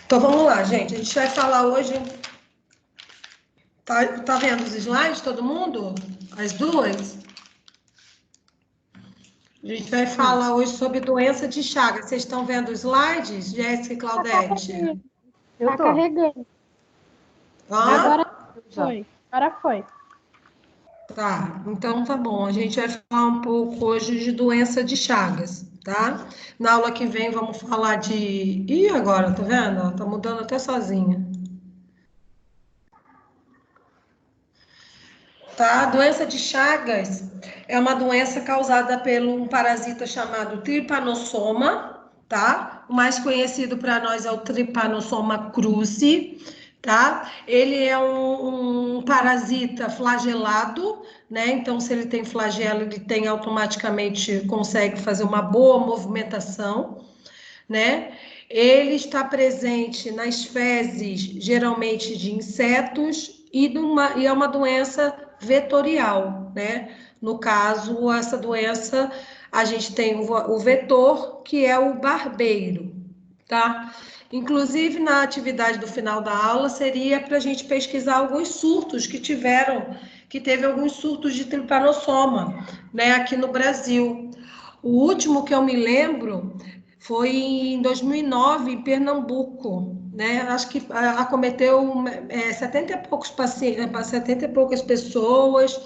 Então vamos lá, gente. A gente vai falar hoje. Tá vendo os slides, todo mundo? As duas? A gente vai Sim. falar hoje sobre doença de Chagas. Vocês estão vendo os slides, Jéssica e Tá Claudete? carregando. Eu Tá tô. carregando. Hã? Agora Já. foi. Agora foi. Tá, então tá bom. A gente vai falar um pouco hoje de doença de Chagas, tá? Na aula que vem vamos falar de. Ih, agora, tá vendo? Ó, tá mudando até sozinha. Tá? A doença de Chagas é uma doença causada por um parasita chamado Trypanosoma, tá? O mais conhecido para nós é o Trypanosoma cruzi, tá? Ele é um parasita flagelado, né? Então, se ele tem flagelo, ele tem automaticamente consegue fazer uma boa movimentação, né? Ele está presente nas fezes, geralmente de insetos, e é uma doença vetorial, né? No caso, essa doença, a gente tem o vetor, que é o barbeiro, tá? Inclusive, na atividade do final da aula, seria para a gente pesquisar alguns surtos que teve alguns surtos de tripanossoma, né, aqui no Brasil. O último que eu me lembro foi em 2009, em Pernambuco, né? Acho que acometeu 70 e poucos pacientes, 70 e poucas pessoas,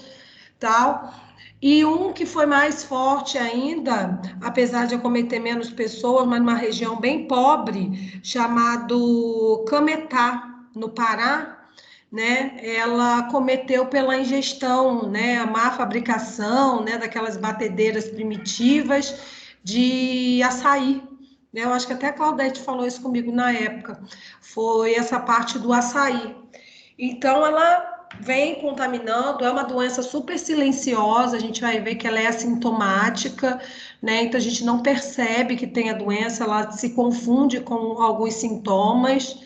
tal. E um que foi mais forte ainda, apesar de acometer menos pessoas, mas numa região bem pobre, chamado Cametá, no Pará, né? Ela cometeu pela ingestão, né? A má fabricação, né? Daquelas batedeiras primitivas de açaí. Né? Eu acho que até a Claudete falou isso comigo na época. Foi essa parte do açaí. Então, ela vem contaminando, é uma doença super silenciosa, a gente vai ver que ela é assintomática, né? Então, a gente não percebe que tem a doença, ela se confunde com alguns sintomas,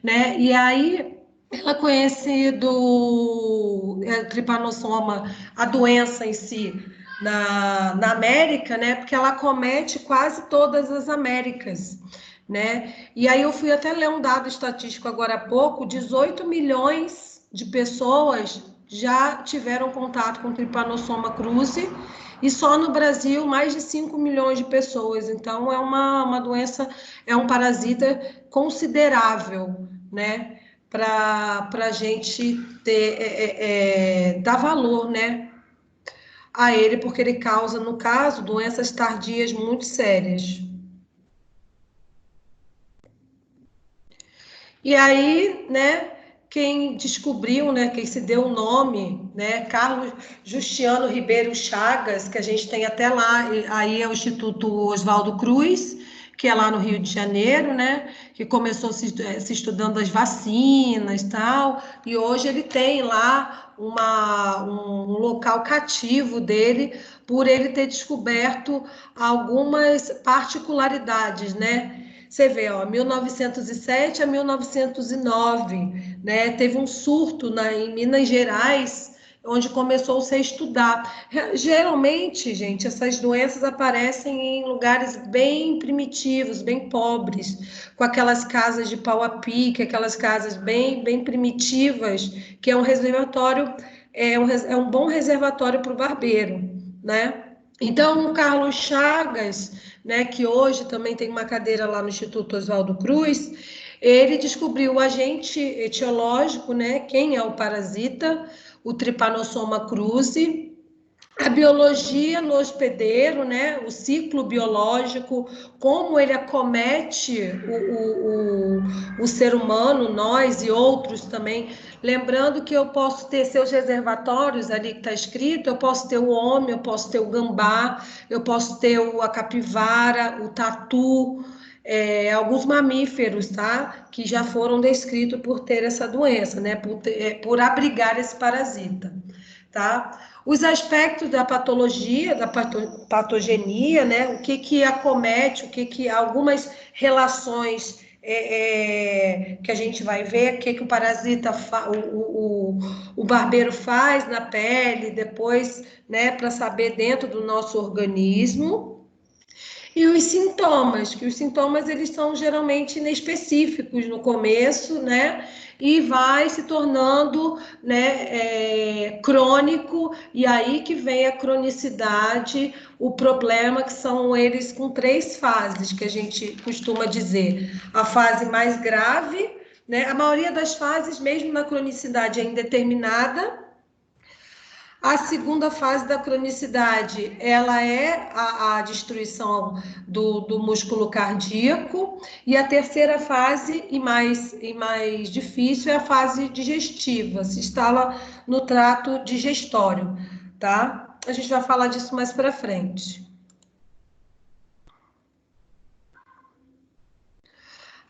né? E aí, ela é conhecido, tripanossoma, a doença em si, na América, né? Porque ela acomete quase todas as Américas, né? E aí eu fui até ler um dado estatístico agora há pouco, 18 milhões de pessoas já tiveram contato com Trypanosoma cruzi, e só no Brasil mais de 5 milhões de pessoas. Então é uma doença, é um parasita considerável, né? Para a gente ter, dar valor, né? A ele, porque ele causa, no caso, doenças tardias muito sérias. E aí, né, quem descobriu, né, quem se deu o nome, né, Carlos Justiano Ribeiro Chagas, que a gente tem até lá, aí é o Instituto Oswaldo Cruz, que é lá no Rio de Janeiro, né, que começou se estudando as vacinas e tal, e hoje ele tem lá um local cativo dele, por ele ter descoberto algumas particularidades, né, você vê, ó, 1907 a 1909, né? Teve um surto em Minas Gerais, onde começou -se a estudar. Geralmente, gente, essas doenças aparecem em lugares bem primitivos, bem pobres, com aquelas casas de pau a pique, aquelas casas bem primitivas, que é um reservatório, é um bom reservatório para o barbeiro, né? Então, o Carlos Chagas, né, que hoje também tem uma cadeira lá no Instituto Oswaldo Cruz, ele descobriu o agente etiológico, né, quem é o parasita, o Trypanosoma cruzi, a biologia no hospedeiro, né, o ciclo biológico, como ele acomete o ser humano, nós e outros também. Lembrando que eu posso ter seus reservatórios ali que está escrito, eu posso ter o homem, eu posso ter o gambá, eu posso ter a capivara, o tatu, alguns mamíferos, tá? Que já foram descritos por ter essa doença, né? Por abrigar esse parasita, tá? Os aspectos da patologia, da patogenia, né? O que acomete, algumas relações que a gente vai ver, o que o parasita, o barbeiro faz na pele, depois, né, para saber dentro do nosso organismo. E os sintomas, que os sintomas eles são geralmente inespecíficos no começo, né? E vai se tornando, né, crônico, e aí que vem a cronicidade, o problema que são eles com três fases, que a gente costuma dizer. A fase mais grave, né? A maioria das fases, mesmo na cronicidade, é indeterminada. A segunda fase da cronicidade, ela é a destruição do músculo cardíaco, e a terceira fase, e mais difícil, é a fase digestiva, se instala no trato digestório, tá? A gente vai falar disso mais para frente.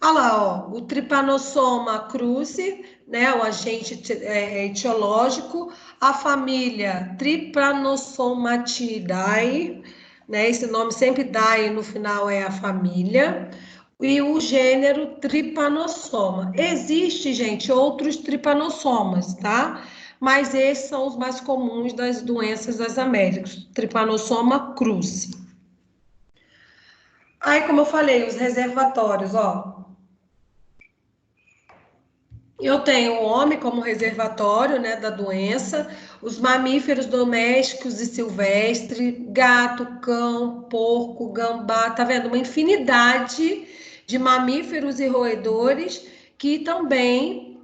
Olha lá, ó, o Trypanosoma cruzi, né, o agente etiológico, a família Trypanosomatidae, né, esse nome sempre dae no final é a família, e o gênero Trypanosoma. Existe, gente, outros trypanossomas, tá? Mas esses são os mais comuns das doenças das Américas, Trypanosoma cruzi. Aí, como eu falei, os reservatórios, ó. Eu tenho o homem como reservatório, né, da doença, os mamíferos domésticos e silvestres, gato, cão, porco, gambá, tá vendo? Uma infinidade de mamíferos e roedores que também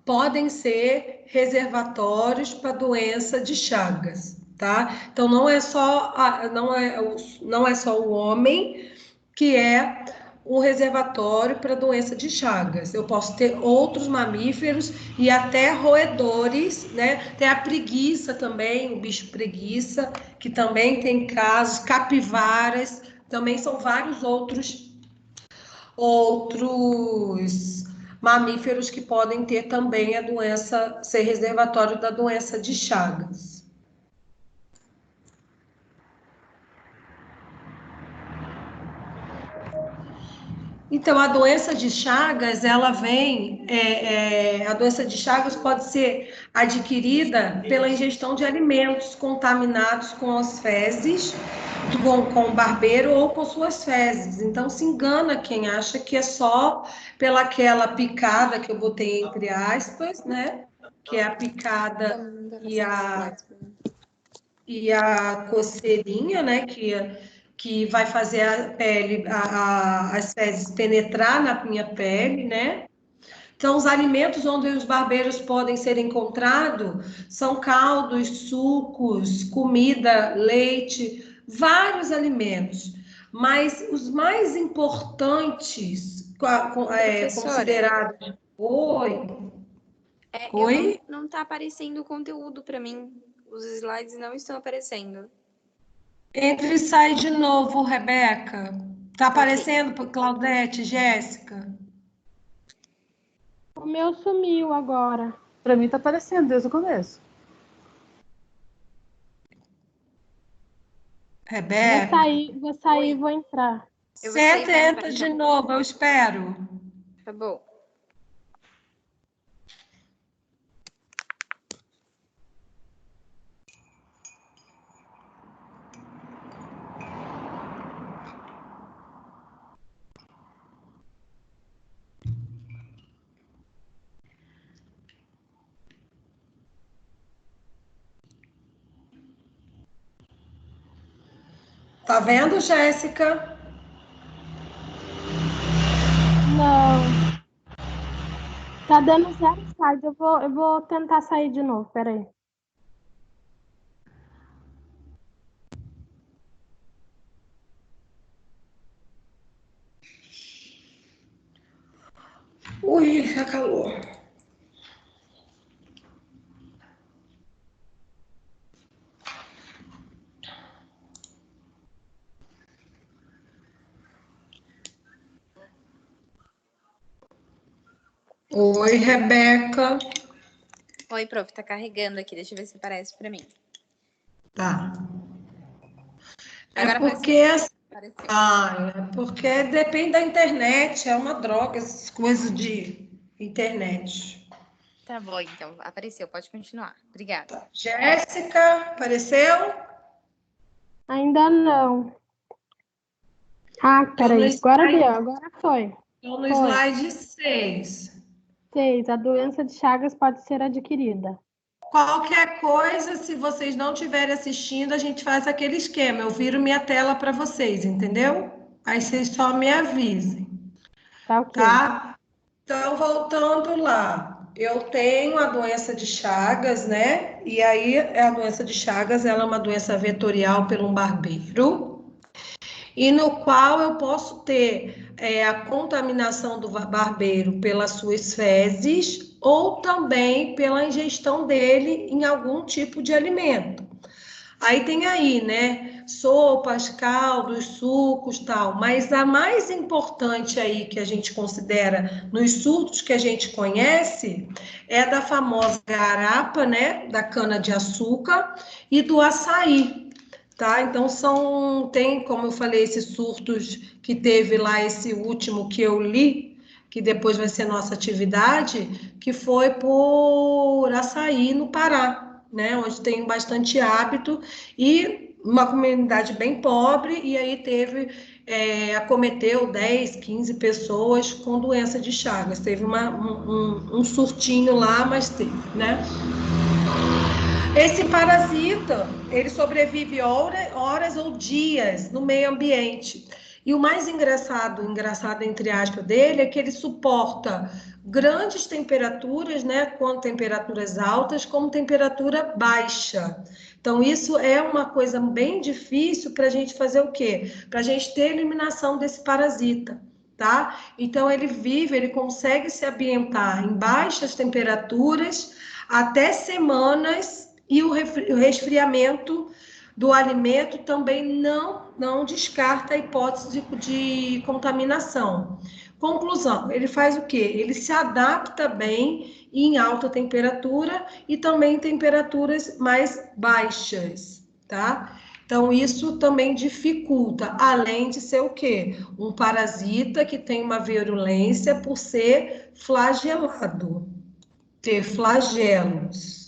podem ser reservatórios para a doença de Chagas, tá? Então não é só o homem que é um reservatório para a doença de Chagas. Eu posso ter outros mamíferos e até roedores, né? Tem a preguiça também, o bicho preguiça, que também tem casos, capivaras, também são vários outros mamíferos que podem ter também a doença, ser reservatório da doença de Chagas. Então, a doença de Chagas, ela vem, a doença de Chagas pode ser adquirida pela ingestão de alimentos contaminados com as fezes, com o barbeiro ou com suas fezes. Então, se engana quem acha que é só pelaquela picada que eu botei entre aspas, né? Que é a picada e a coceirinha, né? Que vai fazer a pele, as fezes penetrar na minha pele, né? Então, os alimentos onde os barbeiros podem ser encontrados são caldos, sucos, comida, leite, vários alimentos. Mas os mais importantes, Professora, considerados. Oi? eu Oi? não tá aparecendo o conteúdo para mim. Os slides não estão aparecendo. Entre e sai de novo, Rebeca. Tá Ok. aparecendo para Claudete, Jéssica? O meu sumiu agora. Pra mim tá aparecendo desde o começo. Rebeca? Vou sair e vou entrar. Eu vou sair Senta pra e entrar, entra de então. novo, eu espero. Tá bom. Tá vendo, Jéssica? Não. Tá dando 0 slide. Eu vou tentar sair de novo. Peraí. Ui, tá calor. Oi, Rebeca. Oi, prof, tá carregando aqui. Deixa eu ver se aparece para mim. Tá. Agora Porque apareceu. é porque depende da internet, é uma droga essas coisas de internet. Tá bom, então. Apareceu. Pode continuar. Obrigada. Jéssica, apareceu? Ainda não. Ah, Estou no peraí. Agora deu, slide, agora foi. tô no Foi. slide 6. 6. A doença de Chagas pode ser adquirida. Qualquer coisa, se vocês não estiverem assistindo, a gente faz aquele esquema. Eu viro minha tela para vocês, entendeu? Aí vocês só me avisem, Tá ok. tá? Então, voltando lá, eu tenho a doença de Chagas, né? E aí, a doença de Chagas, ela é uma doença vetorial pelo um barbeiro, e no qual eu posso ter a contaminação do barbeiro pelas suas fezes ou também pela ingestão dele em algum tipo de alimento. Aí tem aí, né? Sopas, caldos, sucos, tal. Mas a mais importante aí que a gente considera nos surtos que a gente conhece é da famosa garapa, né? Da cana-de-açúcar e do açaí, tá? Então tem, como eu falei, esses surtos que teve lá, esse último que eu li, que depois vai ser nossa atividade, que foi por açaí no Pará, né? Onde tem bastante hábito e uma comunidade bem pobre, e aí acometeu 10, 15 pessoas com doença de Chagas. Teve um surtinho lá, mas teve, né? Esse parasita, ele sobrevive horas ou dias no meio ambiente. E o mais engraçado entre aspas dele, é que ele suporta grandes temperaturas, né, com temperaturas altas, como temperatura baixa. Então, isso é uma coisa bem difícil para a gente fazer o quê? Para a gente ter eliminação desse parasita, tá? Então, ele consegue se ambientar em baixas temperaturas até semanas, e o resfriamento do alimento também não descarta a hipótese de contaminação. Conclusão, ele faz o quê? Ele se adapta bem em alta temperatura e também em temperaturas mais baixas, tá? Então, isso também dificulta, além de ser o quê? Um parasita que tem uma virulência por ser flagelado, ter flagelos.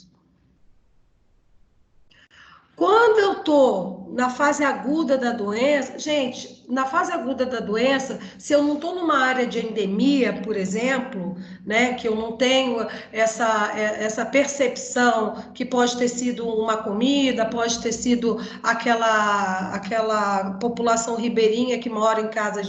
Quando eu estou na fase aguda da doença, gente, na fase aguda da doença, se eu não estou numa área de endemia, por exemplo, né, que eu não tenho essa percepção que pode ter sido uma comida, pode ter sido aquela população ribeirinha que mora em casas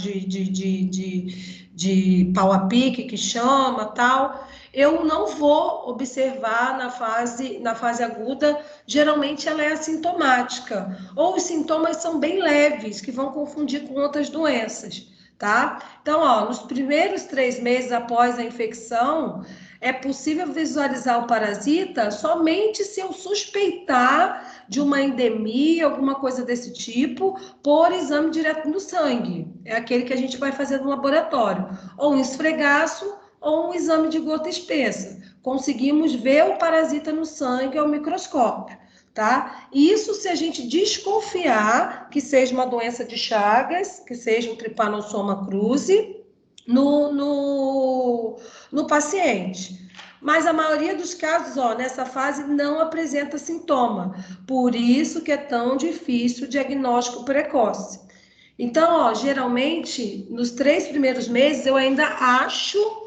de pau a pique, que chama, tal, eu não vou observar na fase aguda. Geralmente ela é assintomática, ou os sintomas são bem leves, que vão confundir com outras doenças, tá? Então, ó, nos primeiros 3 meses após a infecção, é possível visualizar o parasita somente se eu suspeitar de uma endemia, alguma coisa desse tipo, por exame direto no sangue. É aquele que a gente vai fazer no laboratório. Ou um esfregaço, ou um exame de gota espessa. Conseguimos ver o parasita no sangue ao microscópio, tá? Isso se a gente desconfiar que seja uma doença de Chagas, que seja um Trypanosoma cruzi no paciente. Mas a maioria dos casos, ó, nessa fase não apresenta sintoma. Por isso que é tão difícil o diagnóstico precoce. Então, ó, geralmente, nos 3 primeiros meses, eu ainda acho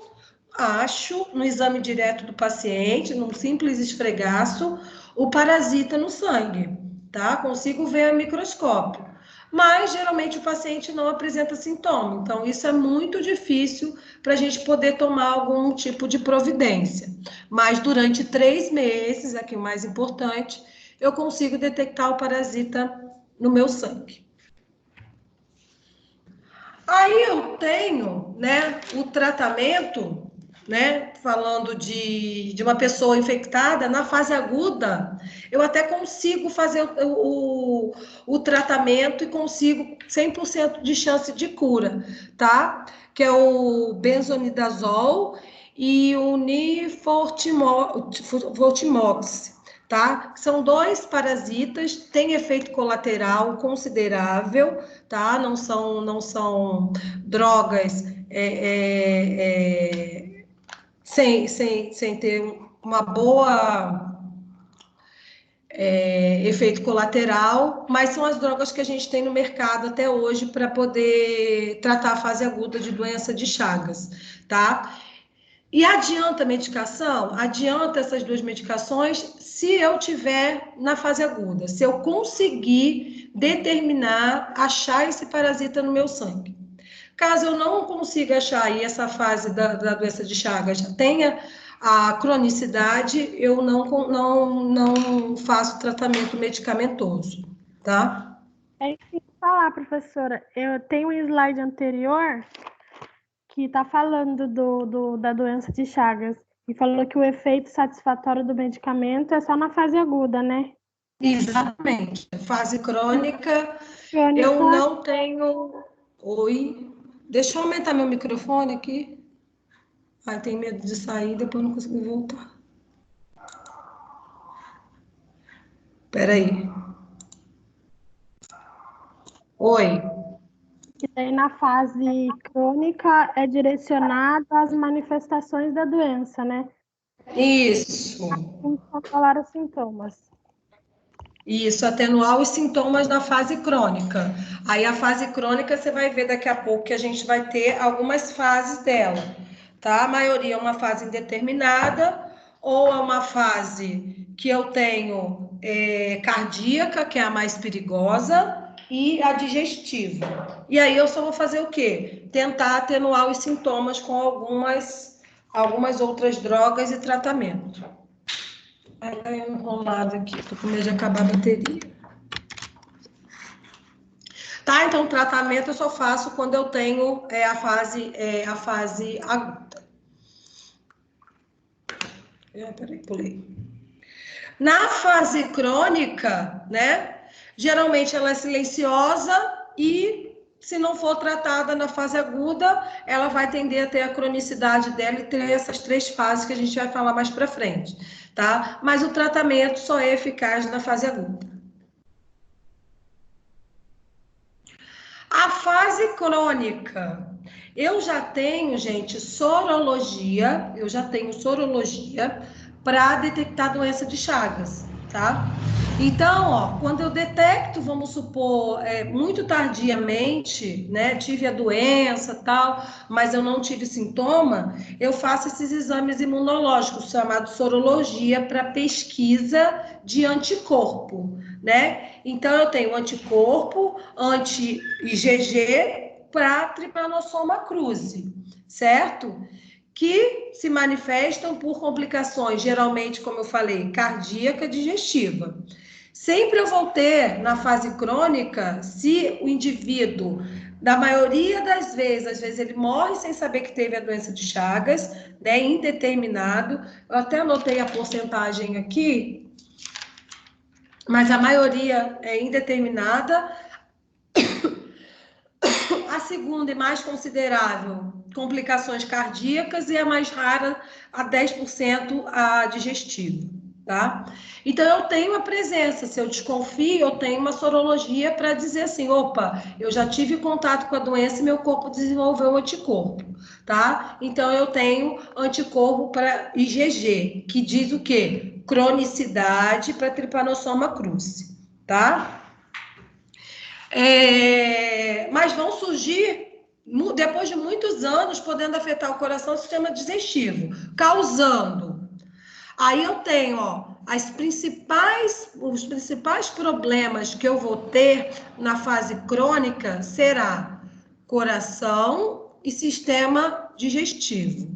no exame direto do paciente, num simples esfregaço, o parasita no sangue, tá? Consigo ver a microscópio. Mas geralmente o paciente não apresenta sintoma, então isso é muito difícil para a gente poder tomar algum tipo de providência. Mas durante 3 meses, aqui o mais importante, eu consigo detectar o parasita no meu sangue. Aí eu tenho, né, o tratamento, né, falando de uma pessoa infectada, na fase aguda, eu até consigo fazer o tratamento e consigo 100% de chance de cura, tá? Que é o benzonidazol e o nifortimox, tá? São 2 parasitas, têm efeito colateral considerável, tá? Não são drogas sem ter uma boa efeito colateral, mas são as drogas que a gente tem no mercado até hoje para poder tratar a fase aguda de doença de Chagas, tá? E adianta a medicação? Adianta essas duas medicações se eu tiver na fase aguda, se eu conseguir determinar, achar esse parasita no meu sangue. Caso eu não consiga achar aí essa fase da doença de Chagas já tenha a cronicidade, eu não faço tratamento medicamentoso, tá? É isso que eu ia falar, professora. Eu tenho um slide anterior que está falando da doença de Chagas e falou que o efeito satisfatório do medicamento é só na fase aguda, né? Exatamente. Fase crônica, Crônica, eu não tenho. Oi. Deixa eu aumentar meu microfone aqui. Ai, tem medo de sair, depois não consigo voltar. Peraí. Oi. que daí na fase crônica é direcionada às manifestações da doença, né? Isso. Controlar os sintomas. Isso, atenuar os sintomas na fase crônica. Aí a fase crônica você vai ver daqui a pouco que a gente vai ter algumas fases dela, tá? A maioria é uma fase indeterminada, ou é uma fase que eu tenho cardíaca, que é a mais perigosa, e a digestiva. E aí eu só vou fazer o quê? Tentar atenuar os sintomas com algumas outras drogas e tratamento. Ai, tá enrolado aqui, tô com medo de acabar a bateria. Tá, então o tratamento eu só faço quando eu tenho a fase aguda. Peraí, pulei. Na fase crônica, né? Geralmente ela é silenciosa e se não for tratada na fase aguda, ela vai tender a ter a cronicidade dela e ter essas 3 fases que a gente vai falar mais para frente, tá? Mas o tratamento só é eficaz na fase aguda. A fase crônica, eu já tenho, gente, sorologia para detectar doença de Chagas, tá? Então, ó, quando eu detecto, vamos supor, muito tardiamente, né, tive a doença, tal, mas eu não tive sintoma, eu faço esses exames imunológicos, chamados sorologia, para pesquisa de anticorpo, né? Então, eu tenho anticorpo, anti-IgG para Trypanosoma cruzi, certo? Que se manifestam por complicações, geralmente, como eu falei, cardíaca, digestiva. Sempre eu vou ter, na fase crônica, se o indivíduo, na maioria das vezes, às vezes ele morre sem saber que teve a doença de Chagas, né, indeterminado, eu até anotei a porcentagem aqui, mas a maioria é indeterminada. A segunda e mais considerável, complicações cardíacas, e a mais rara, a 10%, a digestiva, tá? Então, eu tenho a presença, se eu desconfio, eu tenho uma sorologia para dizer assim, opa, eu já tive contato com a doença e meu corpo desenvolveu anticorpo, tá? Então, eu tenho anticorpo para IgG, que diz o quê? Cronicidade para Trypanosoma cruzi, tá? Mas vão surgir, depois de muitos anos, podendo afetar o coração e o sistema digestivo, causando. Aí eu tenho, ó, os principais problemas que eu vou ter na fase crônica será coração e sistema digestivo.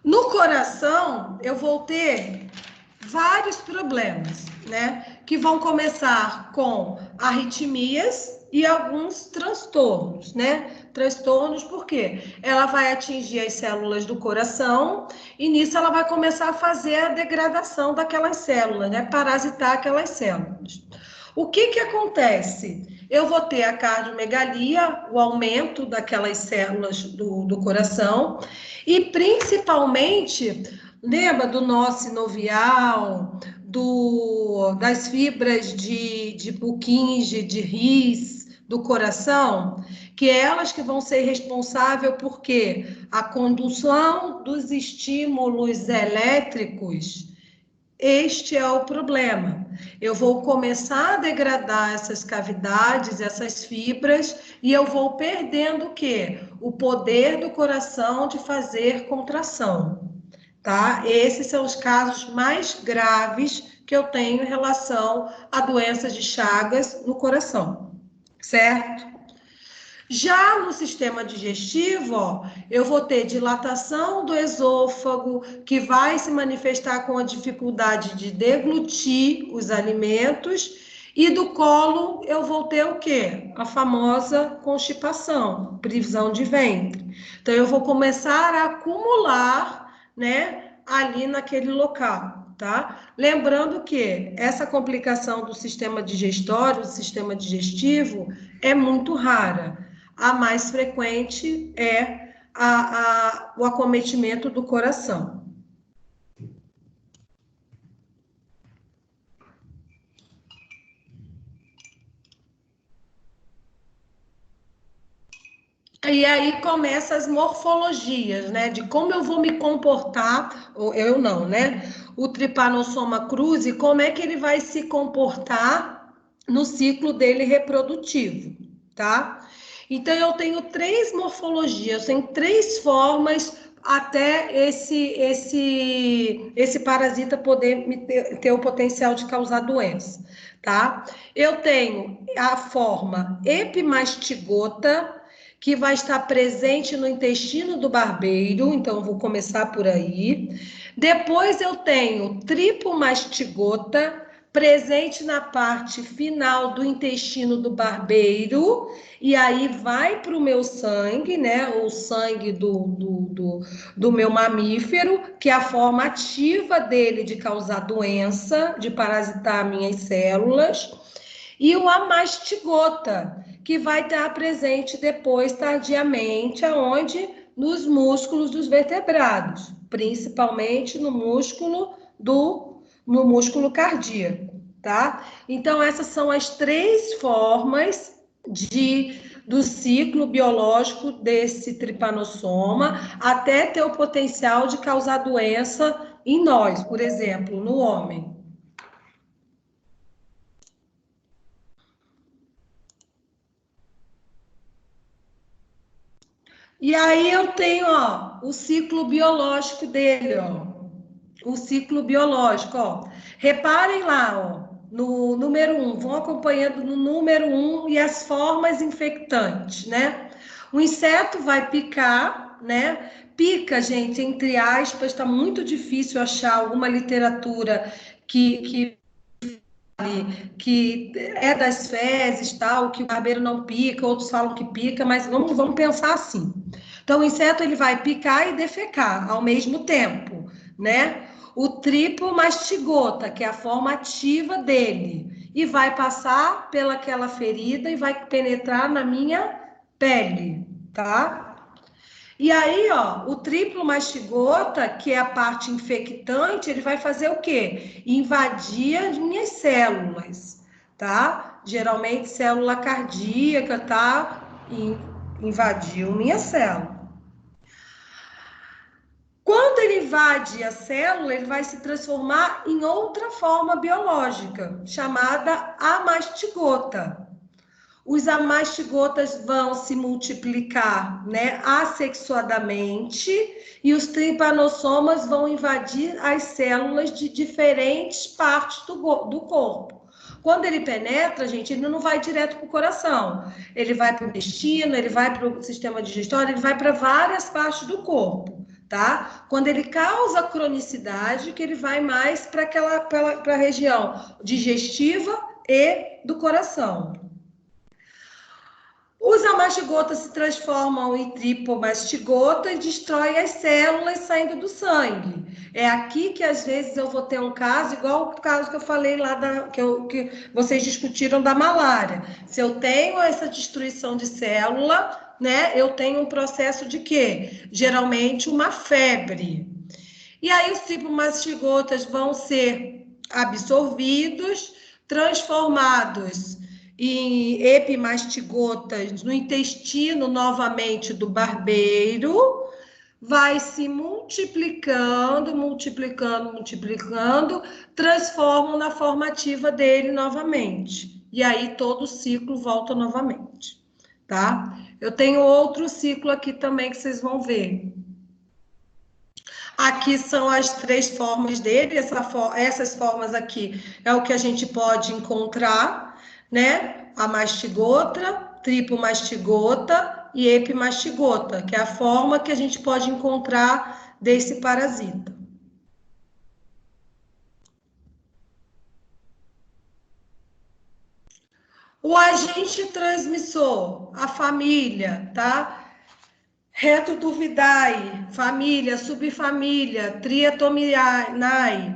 No coração, eu vou ter vários problemas, né? Que vão começar com arritmias e alguns transtornos, né? Transtornos porque ela vai atingir as células do coração e nisso ela vai começar a fazer a degradação daquelas células, né? Parasitar aquelas células. O que acontece? Eu vou ter a cardiomegalia, o aumento daquelas células do coração e principalmente, lembra do nó sinovial, das fibras de Purkinje, de His, do coração, que é elas que vão ser responsáveis por quê? A condução dos estímulos elétricos. Este é o problema. Eu vou começar a degradar essas cavidades, essas fibras, e eu vou perdendo o quê? O poder do coração de fazer contração, tá? Esses são os casos mais graves que eu tenho em relação a doenças de Chagas no coração, certo? Já no sistema digestivo, ó, eu vou ter dilatação do esôfago, que vai se manifestar com a dificuldade de deglutir os alimentos, e do colo eu vou ter o quê? A famosa constipação, prisão de ventre. Então, eu vou começar a acumular, né, ali naquele local, tá? Lembrando que essa complicação do sistema digestório, do sistema digestivo, é muito rara. A mais frequente é o acometimento do coração. E aí começam as morfologias, né? De como eu vou me comportar, ou eu não, né? O Trypanosoma cruzi, como é que ele vai se comportar no ciclo dele reprodutivo, tá? Então, eu tenho 3 morfologias, tem 3 formas até esse parasita poder ter o potencial de causar doença, tá? Eu tenho a forma epimastigota, que vai estar presente no intestino do barbeiro, então eu vou começar por aí. Depois eu tenho tripomastigota, presente na parte final do intestino do barbeiro, e aí vai para o meu sangue, né? O sangue do meu mamífero, que é a forma ativa dele de causar doença, de parasitar minhas células. E o amastigota, que vai estar presente depois, tardiamente, aonde? Nos músculos dos vertebrados, principalmente no músculo cardíaco, tá? Então, essas são as 3 formas do ciclo biológico desse tripanossoma, até ter o potencial de causar doença em nós, por exemplo, no homem. E aí eu tenho, ó, o ciclo biológico dele, ó. O ciclo biológico, ó. Reparem lá, ó, no número 1, vão acompanhando no número 1 e as formas infectantes, né? O inseto vai picar, né? Pica, gente, entre aspas, está muito difícil achar alguma literatura que é das fezes, tal, que o barbeiro não pica, outros falam que pica, mas vamos pensar assim. Então, o inseto ele vai picar e defecar ao mesmo tempo, né? O tripomastigota, que é a forma ativa dele, e vai passar pelaquela ferida e vai penetrar na minha pele, tá? E aí, ó, o triplo mastigota, que é a parte infectante, ele vai fazer o quê? Invadir as minhas células, tá? Geralmente célula cardíaca, tá? Invadiu minha célula. Quando ele invade a célula, ele vai se transformar em outra forma biológica, chamada amastigota. Os amastigotas vão se multiplicar, né, assexuadamente, e os tripanossomas vão invadir as células de diferentes partes do corpo. Quando ele penetra, gente, ele não vai direto para o coração. Ele vai para o intestino, ele vai para o sistema digestório, ele vai para várias partes do corpo, tá? Quando ele causa cronicidade, que ele vai mais para a região digestiva e do coração. Os amastigotas se transformam em tripomastigota e destroem as células saindo do sangue. É aqui que, às vezes, eu vou ter um caso, igual o caso que eu falei lá, que vocês discutiram da malária. Se eu tenho essa destruição de célula, né, eu tenho um processo de quê? Geralmente, uma febre. E aí, os tripomastigotas vão ser absorvidos, transformados em epimastigotas no intestino novamente do barbeiro, vai se multiplicando, transformam na formativa dele novamente. E aí todo o ciclo volta novamente, tá? Eu tenho outro ciclo aqui também que vocês vão ver. Aqui são as 3 formas dele, essas formas aqui é o que a gente pode encontrar, né? A mastigota, tripomastigota e epimastigota, que é a forma que a gente pode encontrar desse parasita. O agente transmissor, a família, tá? Retroturvidae, família, subfamília, Triatomianae,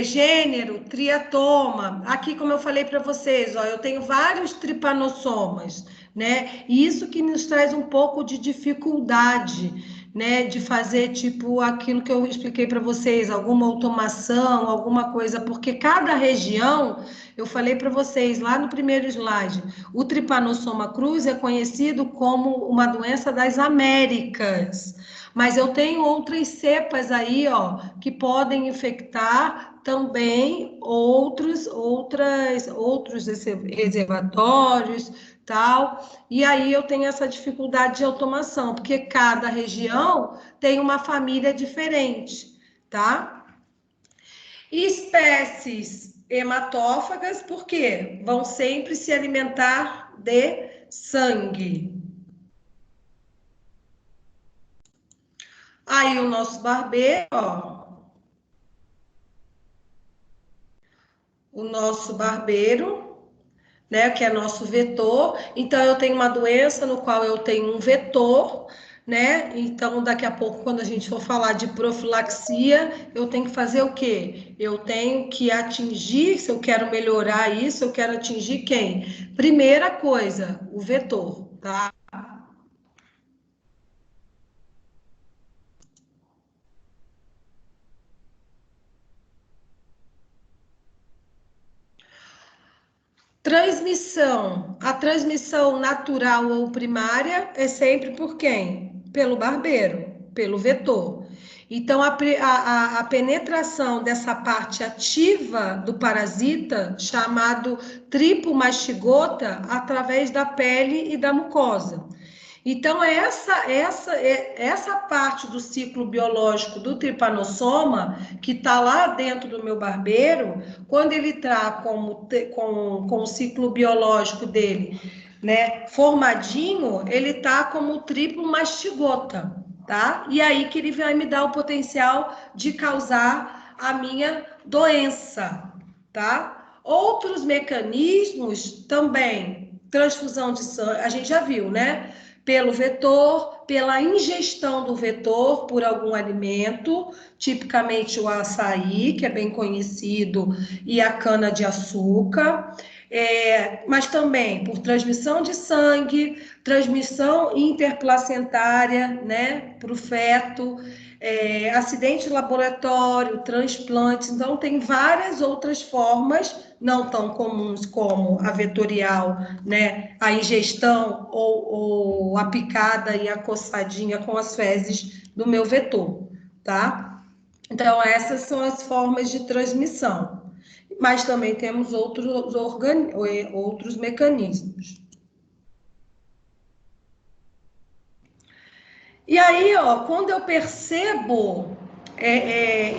gênero, Triatoma. Aqui, como eu falei para vocês, ó, eu tenho vários tripanossomas, né? E isso que nos traz um pouco de dificuldade, né? De fazer, tipo, aquilo que eu expliquei para vocês, alguma automação, alguma coisa, porque cada região, eu falei para vocês lá no primeiro slide, o Trypanosoma cruzi é conhecido como uma doença das Américas, mas eu tenho outras cepas aí, ó, que podem infectar também outros reservatórios, tal. E aí eu tenho essa dificuldade de automação, porque cada região tem uma família diferente, tá? Espécies hematófagas, porque vão sempre se alimentar de sangue. Aí o nosso barbeiro, ó. O nosso barbeiro, né, que é nosso vetor. Então, eu tenho uma doença no qual eu tenho um vetor, né? Então, daqui a pouco, quando a gente for falar de profilaxia, eu tenho que fazer o quê? Eu tenho que atingir, se eu quero melhorar isso, eu quero atingir quem? Primeira coisa, o vetor, tá? Transmissão. A transmissão natural ou primária é sempre por quem? Pelo barbeiro, pelo vetor. Então, a penetração dessa parte ativa do parasita, chamado tripomastigota, através da pele e da mucosa. Então, essa parte do ciclo biológico do tripanossoma, que está lá dentro do meu barbeiro, quando ele está com o ciclo biológico dele, né, formadinho, ele está como triplo mastigota, tá? E aí que ele vai me dar o potencial de causar a minha doença, tá? Outros mecanismos também, transfusão de sangue, a gente já viu, né? Pelo vetor, pela ingestão do vetor por algum alimento, tipicamente o açaí, que é bem conhecido, e a cana-de-açúcar, mas também por transmissão de sangue, transmissão interplacentária, né, para o feto, acidente de laboratório, transplantes. Então, tem várias outras formas, não tão comuns como a vetorial, né, a ingestão ou a picada e a coçadinha com as fezes do meu vetor, tá? Então, essas são as formas de transmissão. Mas também temos outros mecanismos. E aí, ó, quando eu percebo,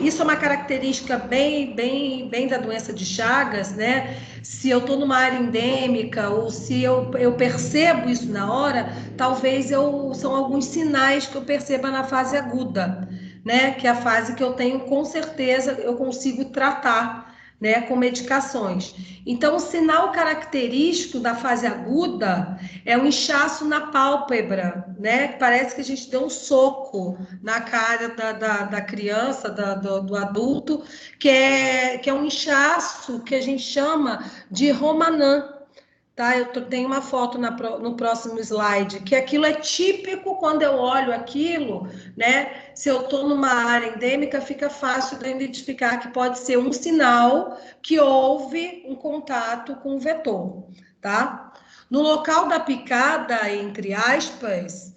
isso é uma característica bem da doença de Chagas, né? Se eu estou numa área endêmica ou se eu percebo isso na hora, talvez são alguns sinais que eu perceba na fase aguda, né? Que é a fase que eu tenho, com certeza, eu consigo tratar, né, com medicações. Então, o sinal característico da fase aguda é um inchaço na pálpebra, né? Parece que a gente deu um soco na cara da criança, do adulto, que é um inchaço que a gente chama de Romanã. Tá? Eu tenho uma foto no próximo slide, que aquilo é típico quando eu olho aquilo, né? Se eu estou numa área endêmica, fica fácil de identificar que pode ser um sinal que houve um contato com o vetor, tá? No local da picada, entre aspas,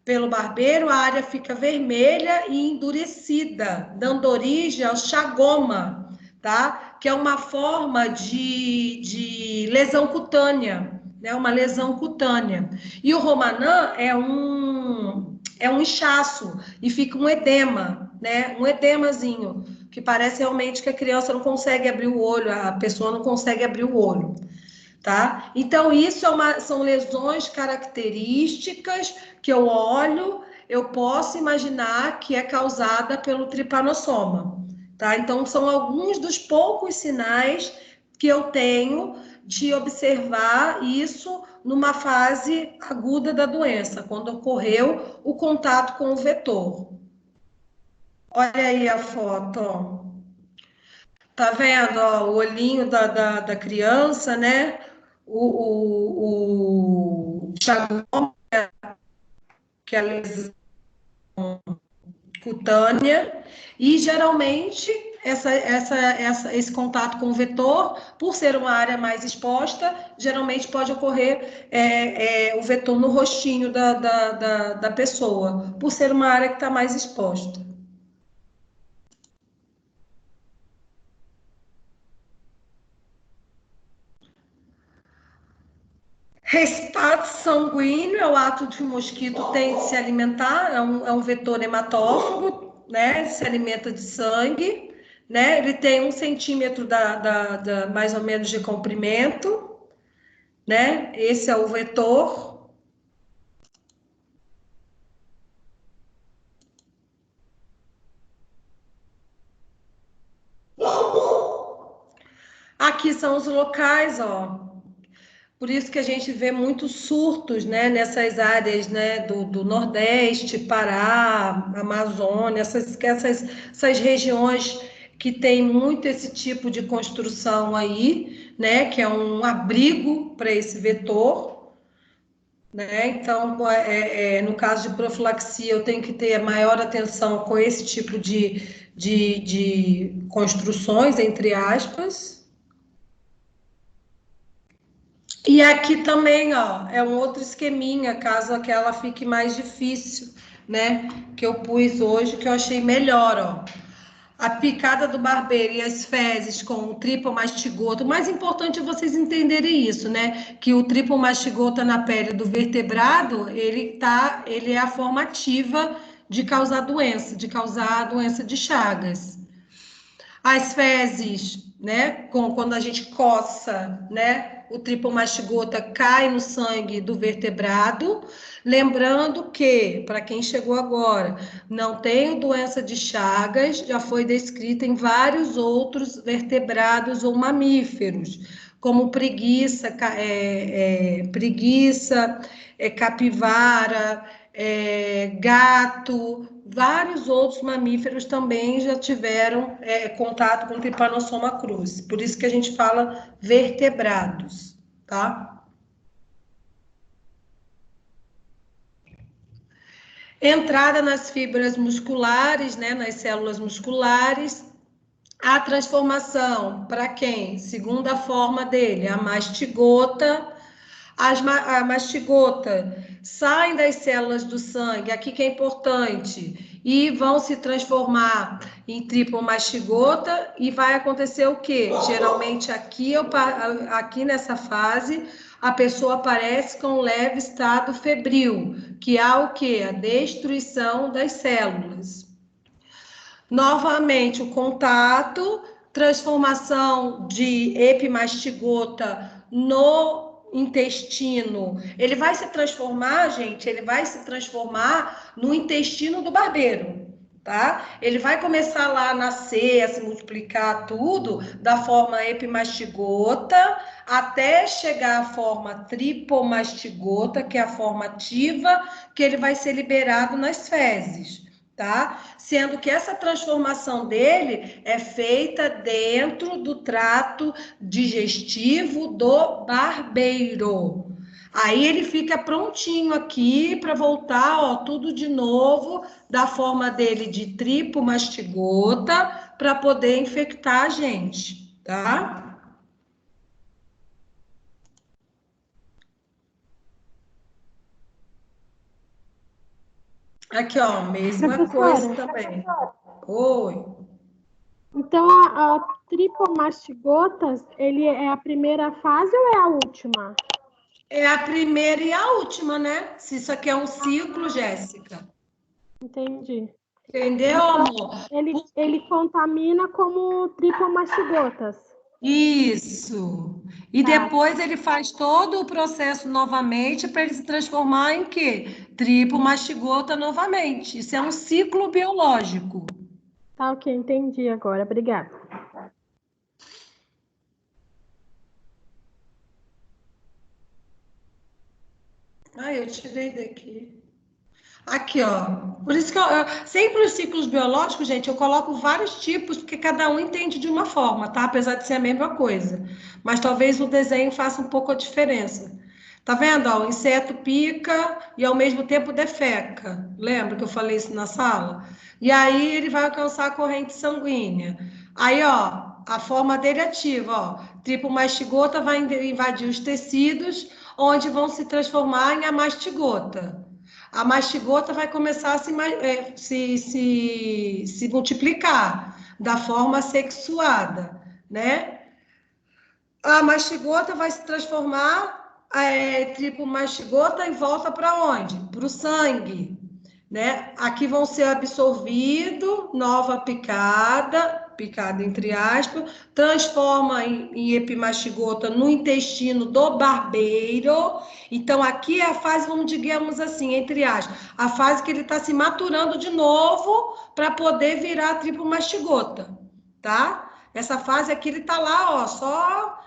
pelo barbeiro, a área fica vermelha e endurecida, dando origem ao chagoma, tá? Que é uma forma de lesão cutânea, né? Uma lesão cutânea. E o romanã é um inchaço e fica um edema, né? Um edemazinho, que parece realmente que a criança não consegue abrir o olho, a pessoa não consegue abrir o olho. Tá? Então, isso são lesões características que eu olho, eu posso imaginar que é causada pelo tripanossoma. Tá? Então, são alguns dos poucos sinais que eu tenho de observar isso numa fase aguda da doença, quando ocorreu o contato com o vetor. Olha aí a foto, ó. Tá vendo, ó, o olhinho da criança, né? O chagoma, que é a lesão cutânea, e geralmente esse contato com o vetor, por ser uma área mais exposta, geralmente pode ocorrer o vetor no rostinho da pessoa, por ser uma área que está mais exposta. Respato sanguíneo é o ato de que o mosquito tem de se alimentar, é um vetor hematófago, né? Se alimenta de sangue, né? Ele tem 1 centímetro mais ou menos de comprimento, né? Esse é o vetor. Aqui são os locais, ó. Por isso que a gente vê muitos surtos, né, nessas áreas, né, do Nordeste, Pará, Amazônia, essas regiões que tem muito esse tipo de construção aí, né, que é um abrigo para esse vetor, né? Então, no caso de profilaxia, eu tenho que ter maior atenção com esse tipo de construções, entre aspas. E aqui também, ó, é um outro esqueminha, caso aquela fique mais difícil, né? Que eu pus hoje, que eu achei melhor, ó. A picada do barbeiro e as fezes com o tripomastigoto. O mais importante é vocês entenderem isso, né? Que o tripomastigoto na pele do vertebrado, ele é a forma ativa de causar a doença de Chagas. As fezes, né? Quando a gente coça, né? O tripomastigota cai no sangue do vertebrado. Lembrando que, para quem chegou agora, não tem doença de Chagas, já foi descrita em vários outros vertebrados ou mamíferos, como preguiça, capivara, gato, vários outros mamíferos também já tiveram contato com o Trypanosoma cruzi. Por isso que a gente fala vertebrados, tá? Entrada nas fibras musculares, né, nas células musculares. A transformação, para quem? Segunda forma dele, a mastigota. A mastigota saem das células do sangue, aqui que é importante, e vão se transformar em tripomastigota, e vai acontecer o quê? Geralmente aqui nessa fase, a pessoa aparece com um leve estado febril, que há o quê? A destruição das células. Novamente, o contato, transformação de epimastigota no intestino. Ele vai se transformar, gente, ele vai se transformar no intestino do barbeiro, tá? Ele vai começar lá a nascer, a se multiplicar tudo da forma epimastigota, até chegar à forma tripomastigota, que é a forma ativa, que ele vai ser liberado nas fezes. Tá? Sendo que essa transformação dele é feita dentro do trato digestivo do barbeiro. Aí ele fica prontinho aqui para voltar, ó, tudo de novo da forma dele de tripomastigota para poder infectar a gente, tá? Aqui, ó, mesma coisa Professora, também. Oi. então a tripomastigotas, ele é a primeira fase ou é a última? É a primeira e a última, né? Se isso aqui é um ciclo, Jéssica. Entendi. Entendeu, amor? Ele contamina como tripomastigotas. Isso. E Tá. depois ele faz todo o processo novamente para ele se transformar em quê? Tripo-mastigota novamente. Isso é um ciclo biológico. Tá, ok, entendi agora. Obrigada. Ah, eu tirei daqui. Aqui, ó. Por isso que sempre os ciclos biológicos, gente, eu coloco vários tipos, porque cada um entende de uma forma, tá? Apesar de ser a mesma coisa. Mas talvez o desenho faça um pouco a diferença. Tá vendo? Ó, o inseto pica e ao mesmo tempo defeca. Lembra que eu falei isso na sala? E aí ele vai alcançar a corrente sanguínea. Aí, ó, a forma dele é ativa, ó. Tripomastigota vai invadir os tecidos, onde vão se transformar em amastigota. A mastigota vai começar a se multiplicar da forma sexuada, né? A mastigota vai se transformar, tipo mastigota, e volta para onde? Para o sangue, né? Aqui vão ser absorvido, nova picada entre aspas, transforma em epimastigota no intestino do barbeiro. Então, aqui é a fase, vamos digamos assim, entre aspas, a fase que ele está se maturando de novo para poder virar tripomastigota, tá? Essa fase aqui ele está lá, ó, só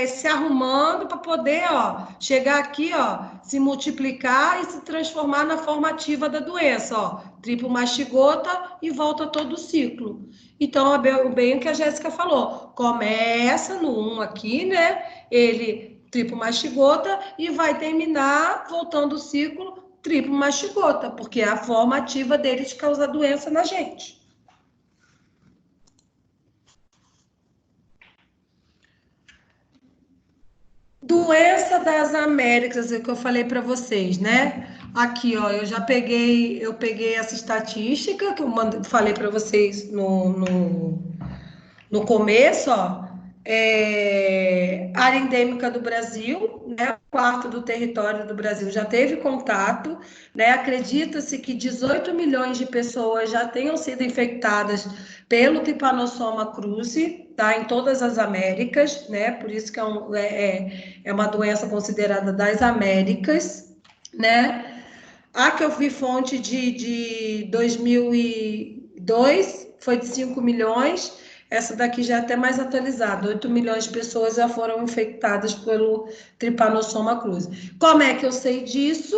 se arrumando para poder, ó, chegar aqui, ó, se multiplicar e se transformar na forma ativa da doença, ó, tripomastigota e volta todo o ciclo. Então, é bem o que a Jéssica falou, começa no 1 aqui, né, ele tripomastigota e vai terminar voltando o ciclo tripomastigota, porque é a forma ativa dele de causar doença na gente. Doença das Américas, é o que eu falei para vocês, né? Aqui, ó, eu peguei essa estatística que falei para vocês no começo, ó. Área endêmica do Brasil, né? Um quarto do território do Brasil já teve contato, né? Acredita-se que 18 milhões de pessoas já tenham sido infectadas pelo Trypanosoma cruzi, tá? Em todas as Américas, né? Por isso que é uma doença considerada das Américas, né? A que eu vi fonte de 2002 foi de 5 milhões, essa daqui já é até mais atualizada, 8 milhões de pessoas já foram infectadas pelo Trypanosoma cruzi. Como é que eu sei disso?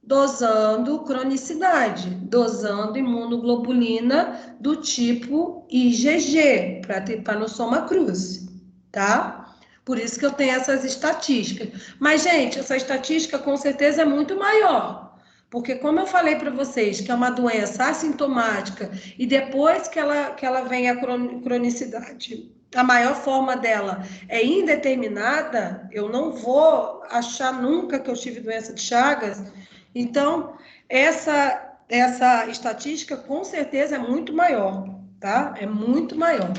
Dosando cronicidade, dosando imunoglobulina do tipo IgG para Trypanosoma cruzi, tá? Por isso que eu tenho essas estatísticas. Mas, gente, essa estatística com certeza é muito maior. Porque, como eu falei para vocês, que é uma doença assintomática e depois que ela vem a cronicidade, a maior forma dela é indeterminada, eu não vou achar nunca que eu tive doença de Chagas. Então, essa estatística com certeza é muito maior, tá? É muito maior.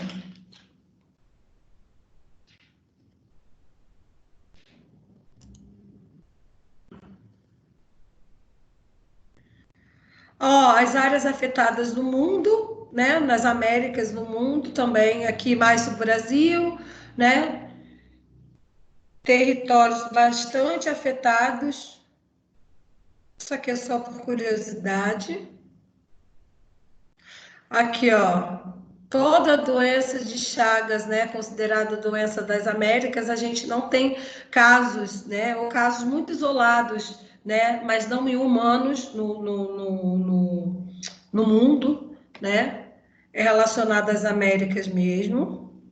Ó, as áreas afetadas no mundo, né? Nas Américas, no mundo também, aqui mais no Brasil, né? Territórios bastante afetados. Isso aqui é só por curiosidade. Aqui, ó. Toda doença de Chagas, né, considerada doença das Américas, a gente não tem casos, né, ou casos muito isolados, né, mas não em humanos no mundo, né, é relacionado às Américas mesmo.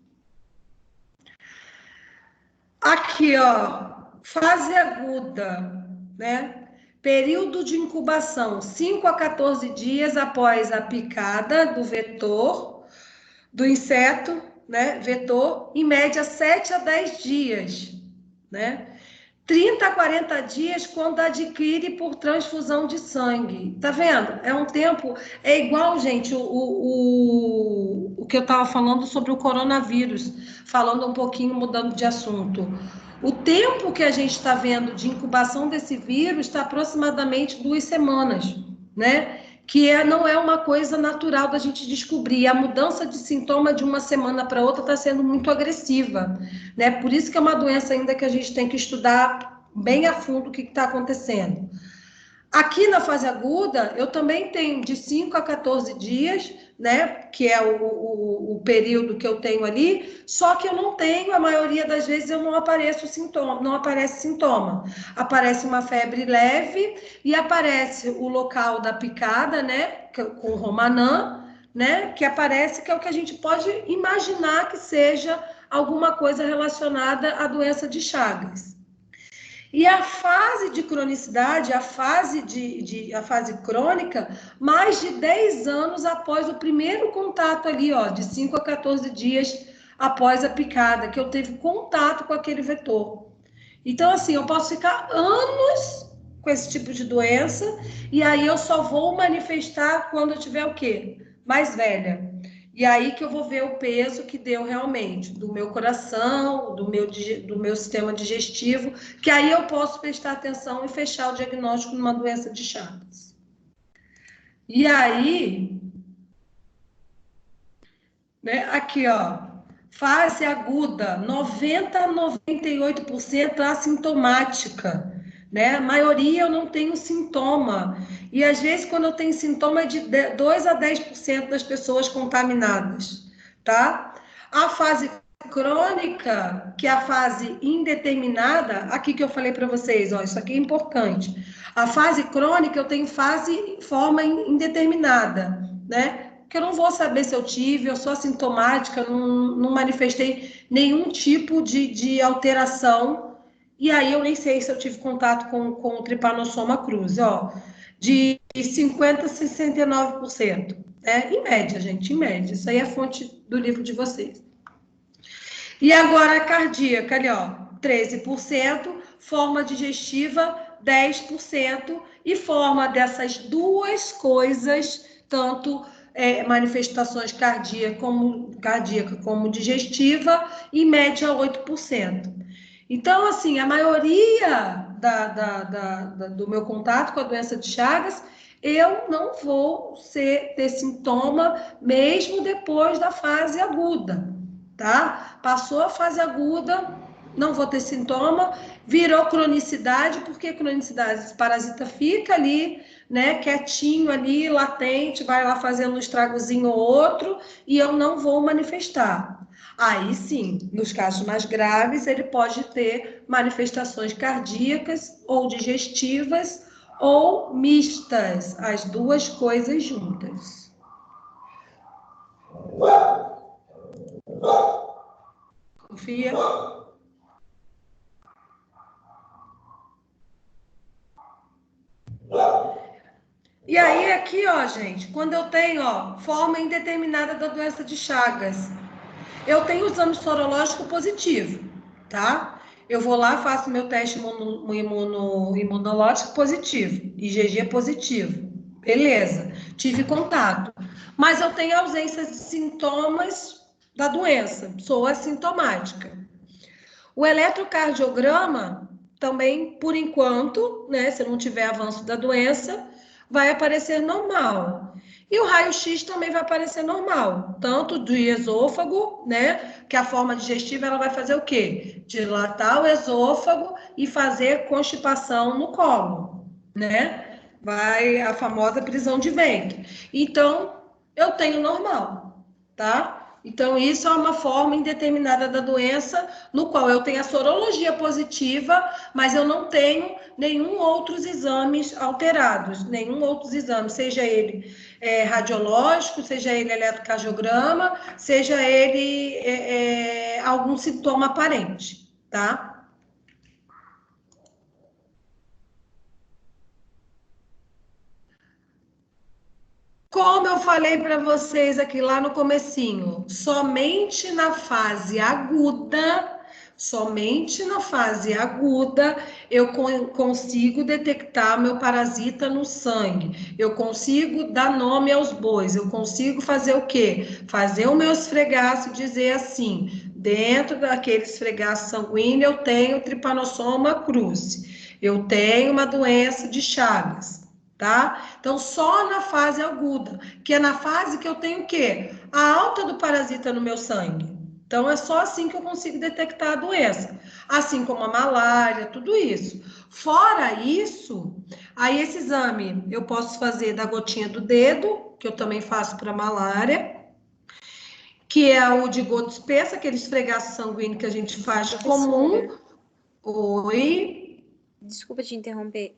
Aqui, ó, fase aguda, né, período de incubação, 5 a 14 dias após a picada do vetor, do inseto, né, vetor, em média 7 a 10 dias, né? 30 a 40 dias quando adquire por transfusão de sangue. Tá vendo? É um tempo... É igual, gente, o que eu estava falando sobre o coronavírus, falando um pouquinho, mudando de assunto. O tempo que a gente está vendo de incubação desse vírus está aproximadamente 2 semanas, né? Que não é uma coisa natural da gente descobrir. A mudança de sintoma de uma semana para outra está sendo muito agressiva, né? Por isso que é uma doença ainda que a gente tem que estudar bem a fundo o que está acontecendo. Aqui na fase aguda, eu também tenho de 5 a 14 dias, né? Que é o período que eu tenho ali, só que eu não tenho, a maioria das vezes eu não apareço sintoma, não aparece sintoma. Aparece uma febre leve e aparece o local da picada, né? Com Romanã, né? Que aparece, que é o que a gente pode imaginar que seja alguma coisa relacionada à doença de Chagas. E a fase de cronicidade, a fase crônica, mais de 10 anos após o primeiro contato ali, ó, de 5 a 14 dias após a picada, que eu tive contato com aquele vetor. Então, assim, eu posso ficar anos com esse tipo de doença, e aí eu só vou manifestar quando eu tiver o quê? Mais velha. E aí que eu vou ver o peso que deu realmente, do meu coração, do meu sistema digestivo, que aí eu posso prestar atenção e fechar o diagnóstico numa doença de Chagas. E aí, né, aqui, ó, fase aguda, 90 a 98% assintomática, né? A maioria eu não tenho sintoma. E às vezes, quando eu tenho sintoma, é de 2 a 10% das pessoas contaminadas, tá? A fase crônica, que é a fase indeterminada, aqui que eu falei para vocês, ó, isso aqui é importante. A fase crônica, eu tenho forma indeterminada, né? Que eu não vou saber se eu tive, eu sou assintomática, não manifestei nenhum tipo de alteração, e aí eu nem sei se eu tive contato com o Trypanosoma cruzi, ó, de 50% a 69%, né? Em média, gente, em média. Isso aí é a fonte do livro de vocês. E agora a cardíaca, ali, ó, 13%, forma digestiva, 10%, e forma dessas duas coisas, tanto manifestações cardíaca como digestiva, em média 8%. Então, assim, a maioria do meu contato com a doença de Chagas, eu não vou ter sintoma mesmo depois da fase aguda, tá? Passou a fase aguda, não vou ter sintoma, virou cronicidade, porque cronicidade, esse parasita fica ali, né, quietinho ali, latente, vai lá fazendo um estragozinho ou outro, e eu não vou manifestar. Aí sim, nos casos mais graves, ele pode ter manifestações cardíacas ou digestivas ou mistas, as duas coisas juntas. Confia? E aí, aqui, ó, gente, quando eu tenho, ó, forma indeterminada da doença de Chagas, eu tenho exame sorológico positivo, tá? Eu vou lá, faço meu teste imunológico positivo, IgG positivo. Beleza, tive contato. Mas eu tenho ausência de sintomas da doença, sou assintomática. O eletrocardiograma também, por enquanto, né, se não tiver avanço da doença, vai aparecer normal. E o raio-x também vai aparecer normal, tanto do esôfago, né, que a forma digestiva ela vai fazer o quê? Dilatar o esôfago e fazer constipação no colo, né? Vai a famosa prisão de ventre. Então, eu tenho normal, tá? Então, isso é uma forma indeterminada da doença, no qual eu tenho a sorologia positiva, mas eu não tenho nenhum outros exames alterados, nenhum outros exames, seja ele radiológico, seja ele eletrocardiograma, seja ele algum sintoma aparente, tá? Como eu falei para vocês aqui lá no comecinho, somente na fase aguda Somente na fase aguda eu consigo detectar meu parasita no sangue. Eu consigo dar nome aos bois. Eu consigo fazer o quê? Fazer o meu esfregaço e dizer assim: dentro daquele esfregaço sanguíneo eu tenho Trypanosoma cruzi. Eu tenho uma doença de Chagas, tá? Então, só na fase aguda, que é na fase que eu tenho o quê? A alta do parasita no meu sangue. Então, é só assim que eu consigo detectar a doença. Assim como a malária, tudo isso. Fora isso, aí esse exame eu posso fazer da gotinha do dedo, que eu também faço para malária, que é o de gota espessa, aquele esfregaço sanguíneo que a gente faz comum. Oi? Desculpa te interromper.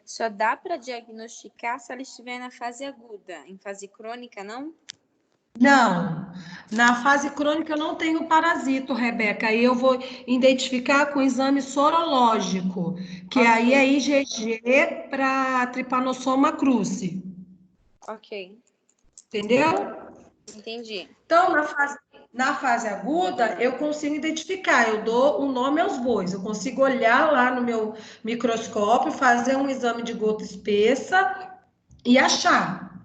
Só dá para diagnosticar se ela estiver na fase aguda, em fase crônica, não? Não, na fase crônica eu não tenho parasito, Rebeca. Aí eu vou identificar com exame sorológico, que aí é IgG para Trypanosoma cruzi. Ok, Entendeu? entendi. Então, na fase aguda, eu consigo identificar, eu dou um nome aos bois, eu consigo olhar lá no meu microscópio, fazer um exame de gota espessa e achar.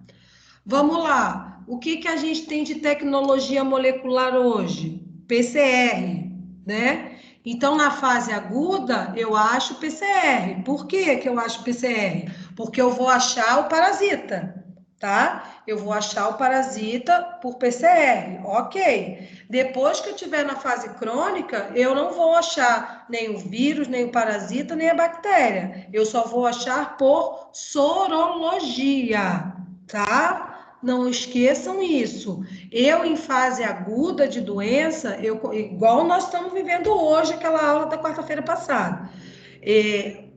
Vamos lá. O que que a gente tem de tecnologia molecular hoje? PCR, né? Então, na fase aguda, eu acho PCR. Por que que eu acho PCR? Porque eu vou achar o parasita, tá? Eu vou achar o parasita por PCR, ok. Depois que eu estiver na fase crônica, eu não vou achar nem o vírus, nem o parasita, nem a bactéria. Eu só vou achar por sorologia, tá? Não esqueçam isso. Eu, em fase aguda de doença, igual nós estamos vivendo hoje, aquela aula da quarta-feira passada.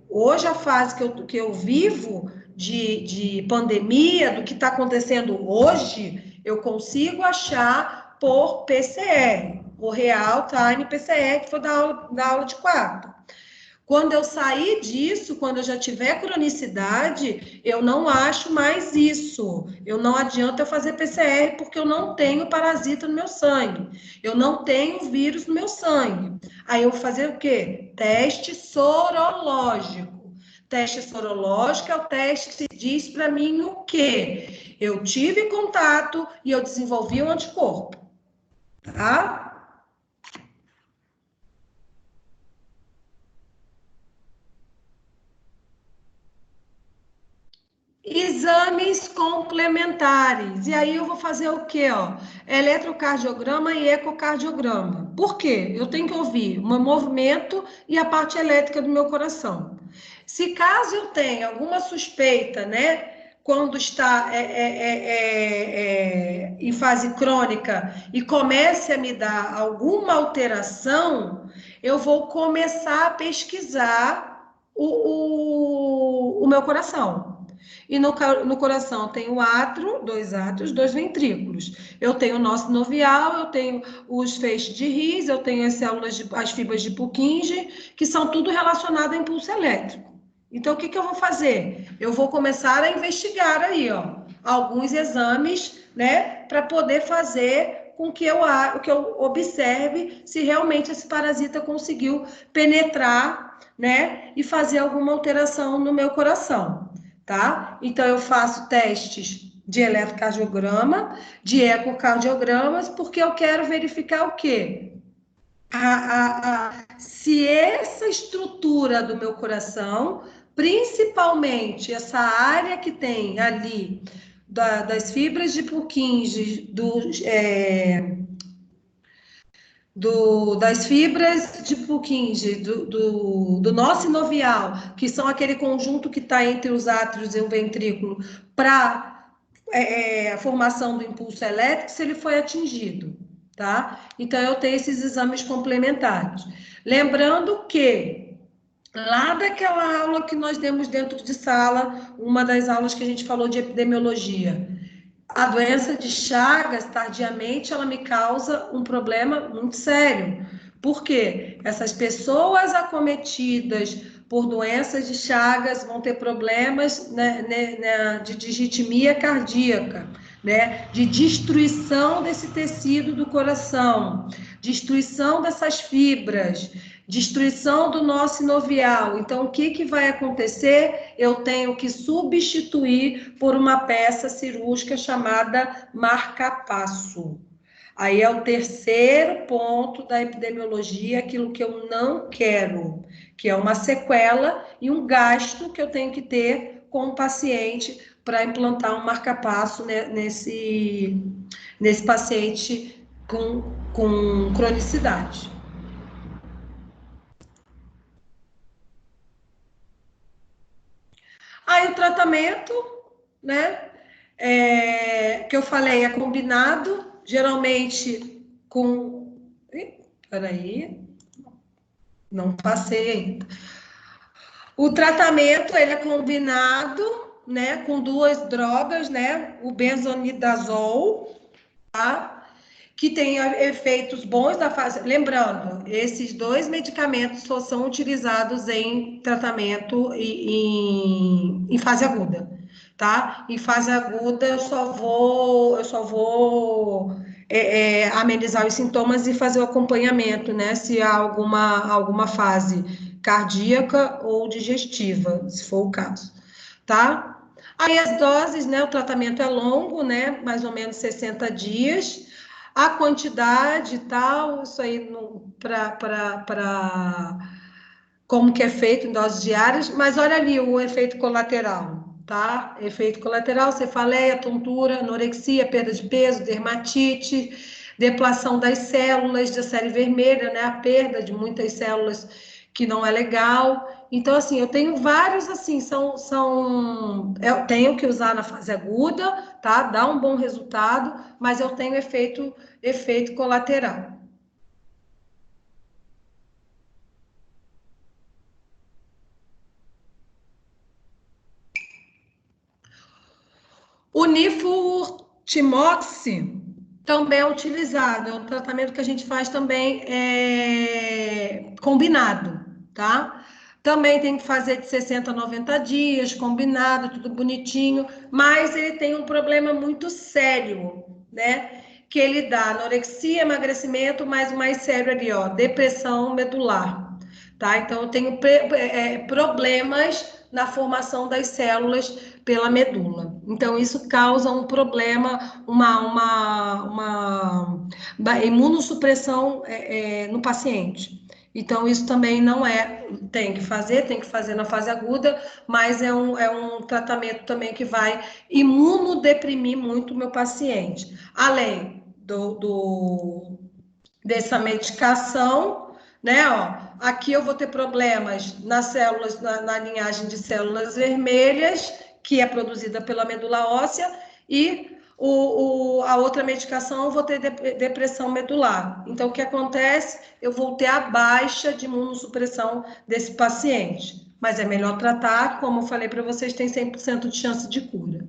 Hoje, a fase que eu vivo de pandemia, do que está acontecendo hoje, eu consigo achar por PCR, o Real Time PCR, que foi da aula de quarta. Quando eu sair disso, quando eu já tiver cronicidade, eu não acho mais isso. Eu não adianta eu fazer PCR porque eu não tenho parasita no meu sangue. Eu não tenho vírus no meu sangue. Aí eu vou fazer o quê? Teste sorológico. Teste sorológico é o teste que se diz para mim o quê? Eu tive contato e eu desenvolvi um anticorpo, tá? Exames complementares. E aí eu vou fazer o quê, ó? Eletrocardiograma e ecocardiograma. Por quê? Eu tenho que ouvir o meu movimento e a parte elétrica do meu coração. Se caso eu tenha alguma suspeita, né? Quando está em fase crônica e comece a me dar alguma alteração, eu vou começar a pesquisar o meu coração. E no coração tem o átrio, dois átrios, dois ventrículos. Eu tenho o nó sinovial, eu tenho os feixes de His, eu tenho as células, as fibras de Purkinje, que são tudo relacionado a impulso elétrico. Então, o que que eu vou fazer? Eu vou começar a investigar aí, ó, alguns exames, né, para poder fazer com que eu observe se realmente esse parasita conseguiu penetrar, né, e fazer alguma alteração no meu coração, tá? Então, eu faço testes de eletrocardiograma, de ecocardiogramas, porque eu quero verificar o quê? Se essa estrutura do meu coração, principalmente essa área que tem ali das fibras de Purkinje, das fibras de Purkinje, do nó sinovial, que são aquele conjunto que está entre os átrios e o ventrículo, para a formação do impulso elétrico, se ele foi atingido, tá? Então, eu tenho esses exames complementares. Lembrando que, lá daquela aula que nós demos dentro de sala, uma das aulas que a gente falou de epidemiologia, a doença de Chagas, tardiamente, ela me causa um problema muito sério. Por quê? Essas pessoas acometidas por doenças de Chagas vão ter problemas, né, de disritmia cardíaca. né, de destruição desse tecido do coração, destruição dessas fibras, destruição do nó sinovial. Então, o que vai acontecer? Eu tenho que substituir por uma peça cirúrgica chamada marca-passo. Aí é o terceiro ponto da epidemiologia, aquilo que eu não quero, que é uma sequela e um gasto que eu tenho que ter com o paciente para implantar um marca-passo, né, nesse paciente com cronicidade. Aí o tratamento, né, que eu falei, é combinado, geralmente com... Peraí, não passei ainda. O tratamento, ele é combinado, né, com duas drogas, né, o benzonidazol, tá? Que tem efeitos bons da fase... Lembrando, esses dois medicamentos só são utilizados em tratamento em fase aguda, tá? Em fase aguda, eu só vou amenizar os sintomas e fazer o acompanhamento, né? Se há alguma fase cardíaca ou digestiva, se for o caso, tá? Aí as doses, né? O tratamento é longo, né? Mais ou menos 60 dias. A quantidade e tal, isso aí como que é feito em doses diárias, mas olha ali o efeito colateral, tá? Efeito colateral, cefaleia, tontura, anorexia, perda de peso, dermatite, deplação das células da série vermelha, né? A perda de muitas células que não é legal. Então, assim, eu tenho vários, assim, eu tenho que usar na fase aguda, tá? Dá um bom resultado, mas eu tenho efeito colateral. O nifurtimox também é utilizado, é um tratamento que a gente faz também combinado, tá? Também tem que fazer de 60 a 90 dias, combinado, tudo bonitinho, mas ele tem um problema muito sério, né? Que ele dá anorexia, emagrecimento, mas o mais sério ali, ó, depressão medular, tá? Então, eu tenho problemas na formação das células pela medula. Então, isso causa um problema, uma imunossupressão no paciente. Então, isso também não tem que fazer na fase aguda, mas é um tratamento também que vai imunodeprimir muito o meu paciente. Além dessa medicação, né, ó, aqui eu vou ter problemas nas células, na linhagem de células vermelhas, que é produzida pela medula óssea, e a outra medicação eu vou ter depressão medular. Então, o que acontece? Eu vou ter a baixa de imunossupressão desse paciente. Mas é melhor tratar, como eu falei para vocês, tem 100% de chance de cura.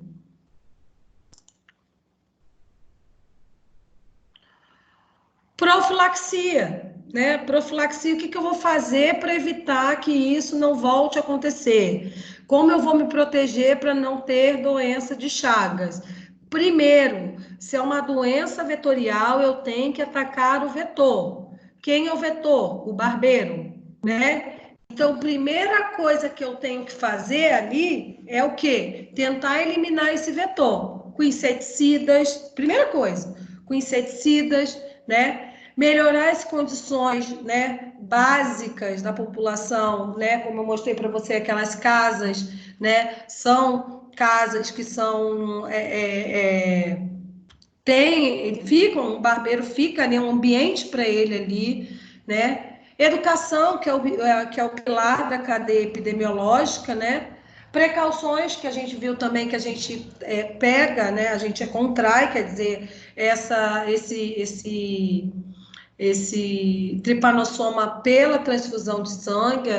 Profilaxia, né? Profilaxia, o que eu vou fazer para evitar que isso não volte a acontecer? Como eu vou me proteger para não ter doença de Chagas? Primeiro, se é uma doença vetorial, eu tenho que atacar o vetor. Quem é o vetor? O barbeiro, né? Então, primeira coisa que eu tenho que fazer ali é o quê? Tentar eliminar esse vetor com inseticidas, primeira coisa, com inseticidas, né? Melhorar as condições, né, básicas da população, né? Como eu mostrei para você, aquelas casas, né? São casas que são o barbeiro fica ali, um ambiente para ele ali, né? Educação, que é o pilar da cadeia epidemiológica, né? Precauções que a gente viu também, que a gente pega, né? A gente contrai, quer dizer, esse tripanossoma pela transfusão de sangue.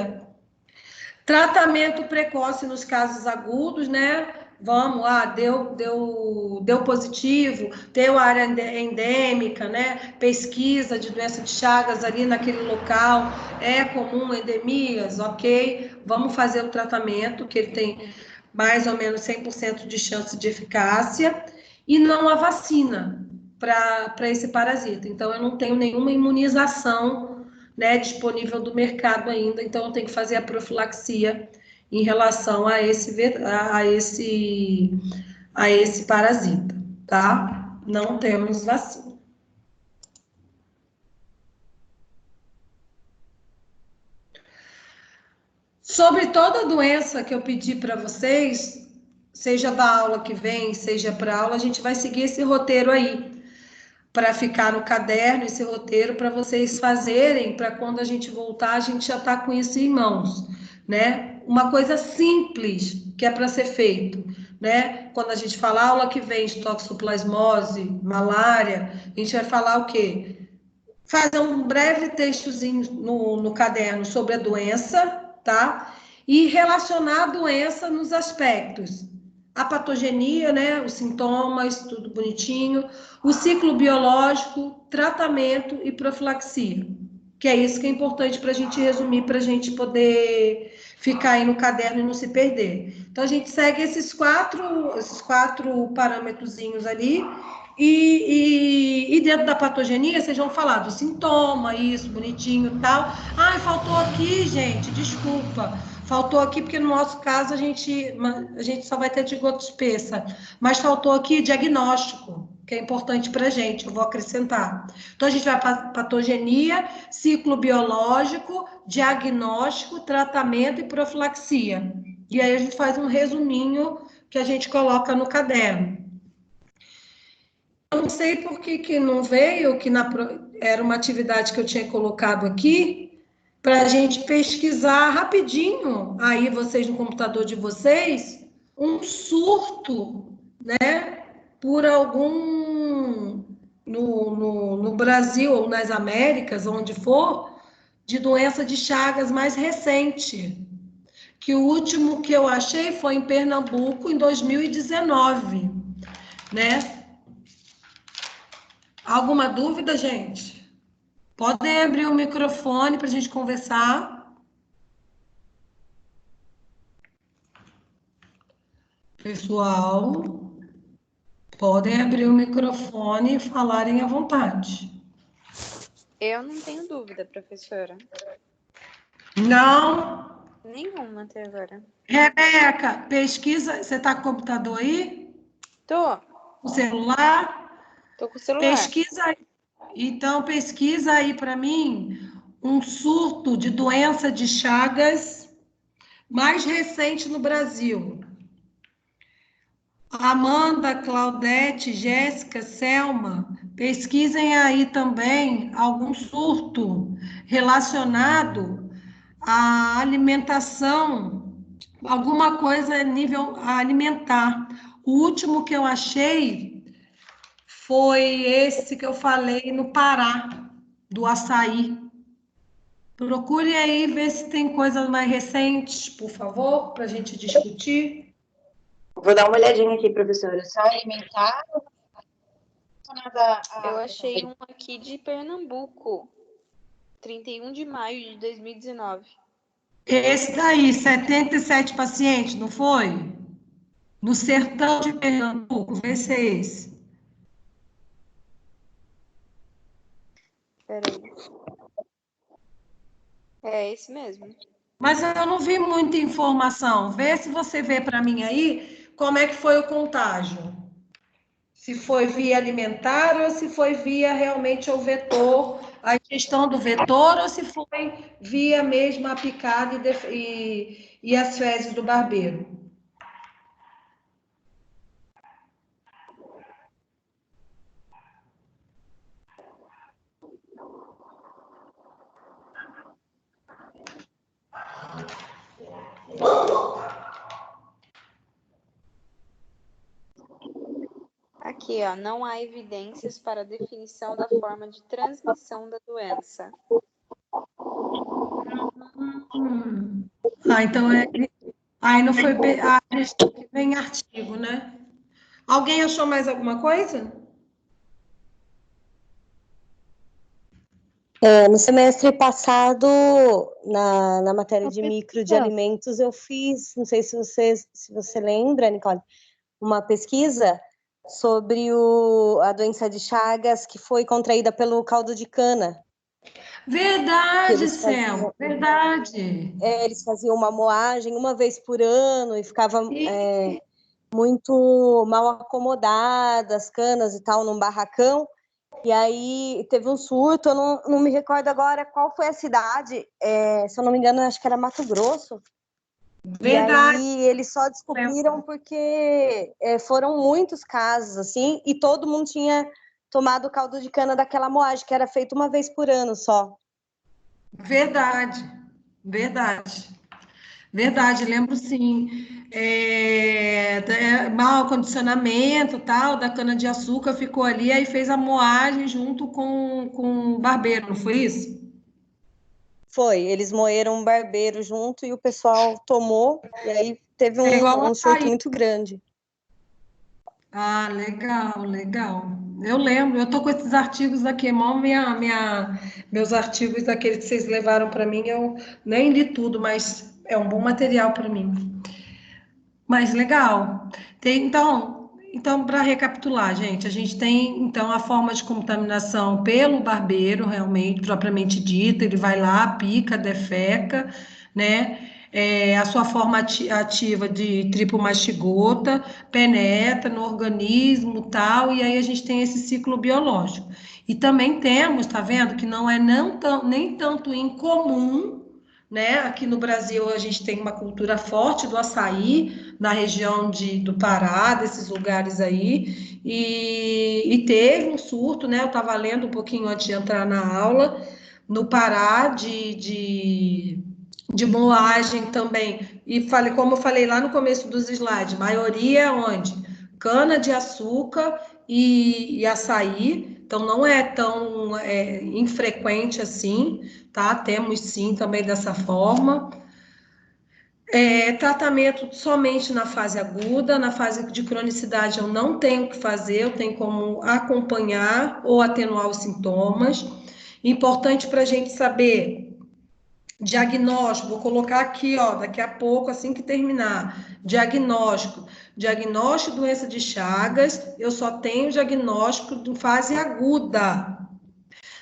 Tratamento precoce nos casos agudos, né? Vamos lá, deu positivo, tem uma área endêmica, né? Pesquisa de doença de Chagas ali naquele local, é comum endemias, ok? Vamos fazer o tratamento, que ele tem mais ou menos 100% de chance de eficácia. e não a vacina para esse parasita. Então, eu não tenho nenhuma imunização, né, disponível do mercado ainda, então eu tenho que fazer a profilaxia em relação a esse parasita, tá? Não temos vacina. Sobre toda doença que eu pedi para vocês, seja da aula que vem, seja para aula, a gente vai seguir esse roteiro aí, para ficar no caderno, esse roteiro, para vocês fazerem, para quando a gente voltar, a gente já está com isso em mãos, né? Uma coisa simples que é para ser feito, né? Quando a gente falar aula que vem de toxoplasmose, malária, a gente vai falar o quê? Fazer um breve textozinho no caderno sobre a doença, tá? E relacionar a doença nos aspectos. A patogenia, né? Os sintomas, tudo bonitinho. O ciclo biológico, tratamento e profilaxia. Que é isso que é importante para a gente resumir, para a gente poder ficar aí no caderno e não se perder. Então, a gente segue esses quatro parâmetrozinhos ali. E dentro da patogenia, vocês vão falar do sintoma, isso, bonitinho e tal. Ah, faltou aqui, gente, desculpa. Faltou aqui, porque no nosso caso a gente só vai ter de gota espessa. Mas faltou aqui diagnóstico, que é importante para a gente, eu vou acrescentar. Então, a gente vai para patogenia, ciclo biológico, diagnóstico, tratamento e profilaxia. E aí a gente faz um resuminho que a gente coloca no caderno. Eu não sei por que não veio, era uma atividade que eu tinha colocado aqui, para a gente pesquisar rapidinho, aí vocês no computador de vocês, um surto, né, por algum, no Brasil ou nas Américas, onde for, de doença de Chagas mais recente, que o último que eu achei foi em Pernambuco, em 2019, né? Alguma dúvida, gente? Podem abrir o microfone para a gente conversar. Pessoal, podem abrir o microfone e falarem à vontade. Eu não tenho dúvida, professora. Não? Nenhuma até agora. Rebeca, pesquisa. Você está com o computador aí? Tô. O celular? Tô com o celular. Pesquisa aí. Então, pesquisa aí para mim um surto de doença de Chagas mais recente no Brasil. Amanda, Claudete, Jéssica, Selma, pesquisem aí também algum surto relacionado à alimentação, alguma coisa nível alimentar. O último que eu achei foi esse que eu falei no Pará, do açaí. Procure aí ver se tem coisas mais recentes, por favor, para a gente discutir. Vou dar uma olhadinha aqui, professora. Só alimentar ou nada? Eu achei um aqui de Pernambuco, 31 de maio de 2019. Esse daí, 77 pacientes, não foi? No sertão de Pernambuco, vê se é esse. Peraí. É esse mesmo. Mas eu não vi muita informação. Vê se você vê para mim aí como é que foi o contágio. Se foi via alimentar ou se foi via realmente o vetor, a ingestão do vetor, ou se foi via mesmo a picada e as fezes do barbeiro. Aqui, ó, não há evidências para a definição da forma de transmissão da doença. Então aí não foi a gente vem artigo, né? Alguém achou mais alguma coisa? No semestre passado, na matéria de micro de alimentos, eu fiz, não sei se você lembra, Nicole, uma pesquisa sobre a doença de Chagas que foi contraída pelo caldo de cana. Verdade, Céu, verdade. Eles faziam uma moagem uma vez por ano e ficava E- muito mal acomodadas, as canas e tal, num barracão. E aí teve um surto, eu não me recordo agora qual foi a cidade, se eu não me engano, acho que era Mato Grosso. Verdade. E aí eles só descobriram porque foram muitos casos, assim, e todo mundo tinha tomado caldo de cana daquela moagem, que era feito uma vez por ano só. Verdade, verdade. Verdade, lembro sim. Mau acondicionamento, tal, da cana-de-açúcar ficou ali, aí fez a moagem junto com o barbeiro, não foi isso? Foi, eles moeram um barbeiro junto e o pessoal tomou, e aí teve É igual um surto açaí. muito grande. Ah, legal, legal. Eu lembro, eu tô com esses artigos aqui, meus artigos daqueles que vocês levaram para mim, eu nem li tudo, mas é um bom material para mim. Mas legal. Então, para recapitular, gente, a gente tem então a forma de contaminação pelo barbeiro, realmente, propriamente dita, ele vai lá, pica, defeca, né? A sua forma ativa de tripomastigota penetra no organismo, tal, e aí a gente tem esse ciclo biológico. E também temos, tá vendo, que não é nem tanto incomum, né? Aqui no Brasil a gente tem uma cultura forte do açaí, na região do Pará, desses lugares aí, e teve um surto, né? Eu estava lendo um pouquinho antes de entrar na aula, no Pará de moagem também. E falei, como eu falei lá no começo dos slides, maioria onde? Cana-de-açúcar e açaí, então não é tão infrequente assim, tá? Temos sim também dessa forma. Tratamento somente na fase aguda, na fase de cronicidade eu não tenho o que fazer, eu tenho como acompanhar ou atenuar os sintomas. Importante para a gente saber, diagnóstico, vou colocar aqui, ó, daqui a pouco, assim que terminar, diagnóstico doença de Chagas, eu só tenho diagnóstico de fase aguda.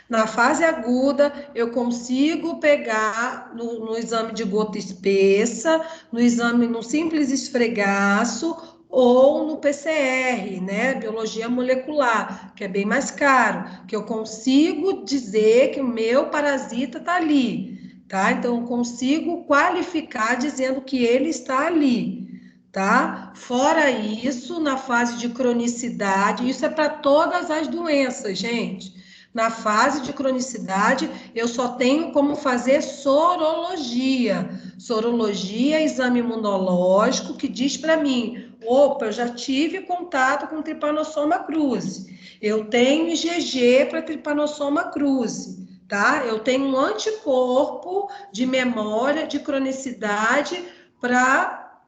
Na fase aguda, eu consigo pegar no exame de gota espessa, no exame, no simples esfregaço ou no PCR, né? Biologia molecular, que é bem mais caro, que eu consigo dizer que o meu parasita está ali, tá? Então, eu consigo qualificar dizendo que ele está ali, tá? Fora isso, na fase de cronicidade, isso é para todas as doenças, gente. Na fase de cronicidade, eu só tenho como fazer sorologia. Sorologia é exame imunológico que diz para mim: opa, eu já tive contato com Trypanosoma cruzi. Eu tenho IgG para Trypanosoma cruzi, tá? Eu tenho um anticorpo de memória de cronicidade para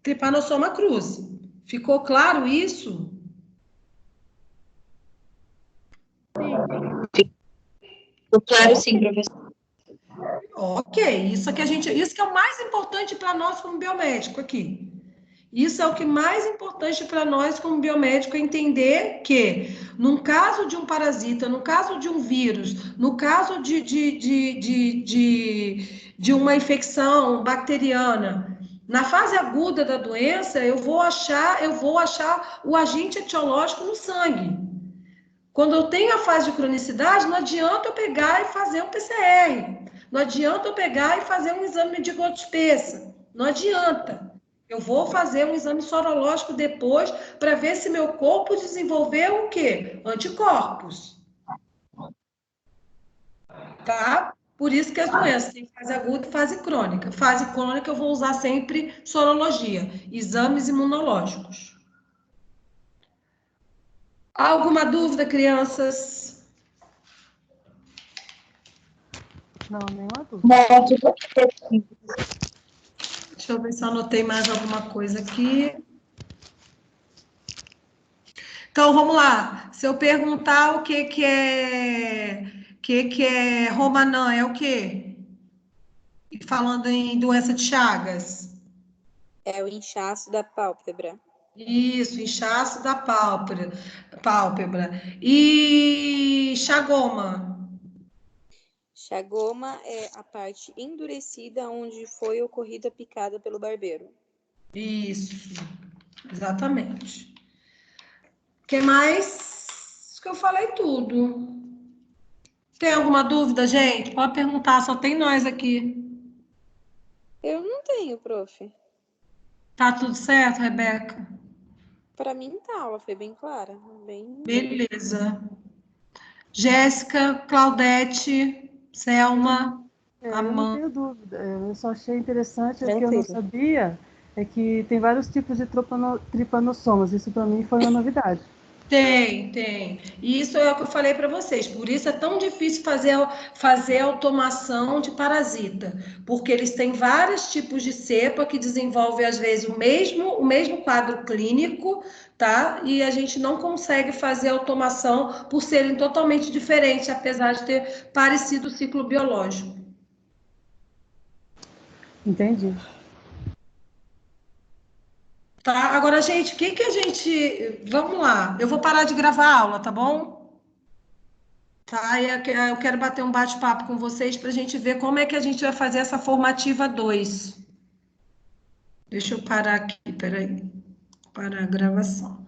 Trypanosoma cruzi. Ficou claro isso? Claro, sim, professor. Ok, isso que é o mais importante para nós como biomédico aqui. Isso é o que mais importante para nós como biomédico entender que, num caso de um parasita, no caso de um vírus, no caso de uma infecção bacteriana, na fase aguda da doença, eu vou achar o agente etiológico no sangue. Quando eu tenho a fase de cronicidade, não adianta eu pegar e fazer um PCR. Não adianta eu pegar e fazer um exame de gota espessa. Não adianta. Eu vou fazer um exame sorológico depois para ver se meu corpo desenvolveu o quê? Anticorpos. Tá? Por isso que as doenças têm fase aguda e fase crônica. Fase crônica eu vou usar sempre sorologia, exames imunológicos. Alguma dúvida, crianças? Não, nenhuma dúvida. Não, tudo bem. Deixa eu ver se eu anotei mais alguma coisa aqui. Então, vamos lá. Se eu perguntar o que é Romanã, é o quê? Falando em doença de Chagas. É o inchaço da pálpebra. Isso, inchaço da pálpebra. E xagoma. Xagoma é a parte endurecida onde foi ocorrida a picada pelo barbeiro. Isso, exatamente. O que mais? Acho que eu falei tudo. Tem alguma dúvida, gente? Pode perguntar, só tem nós aqui. Eu não tenho, prof. Tá tudo certo, Rebeca? Para mim tá, ela foi bem clara, bem. Beleza. Jéssica, Claudete, Selma, Eu não Amanda. tenho dúvida. Eu só achei interessante, o que eu não Tranquilo. sabia é que tem vários tipos de tripanossomas. Isso para mim foi uma novidade. Tem. E isso é o que eu falei para vocês. Por isso é tão difícil fazer automação de parasita, porque eles têm vários tipos de cepa que desenvolvem, às vezes, o mesmo quadro clínico, tá? E a gente não consegue fazer automação por serem totalmente diferentes, apesar de ter parecido o ciclo biológico. Entendi. Tá? Agora, gente, o que que a gente. Vamos lá, eu vou parar de gravar a aula, tá bom? Tá, e eu quero bater um bate-papo com vocês para a gente ver como é que a gente vai fazer essa formativa 2. Deixa eu parar aqui, peraí. Parar a gravação.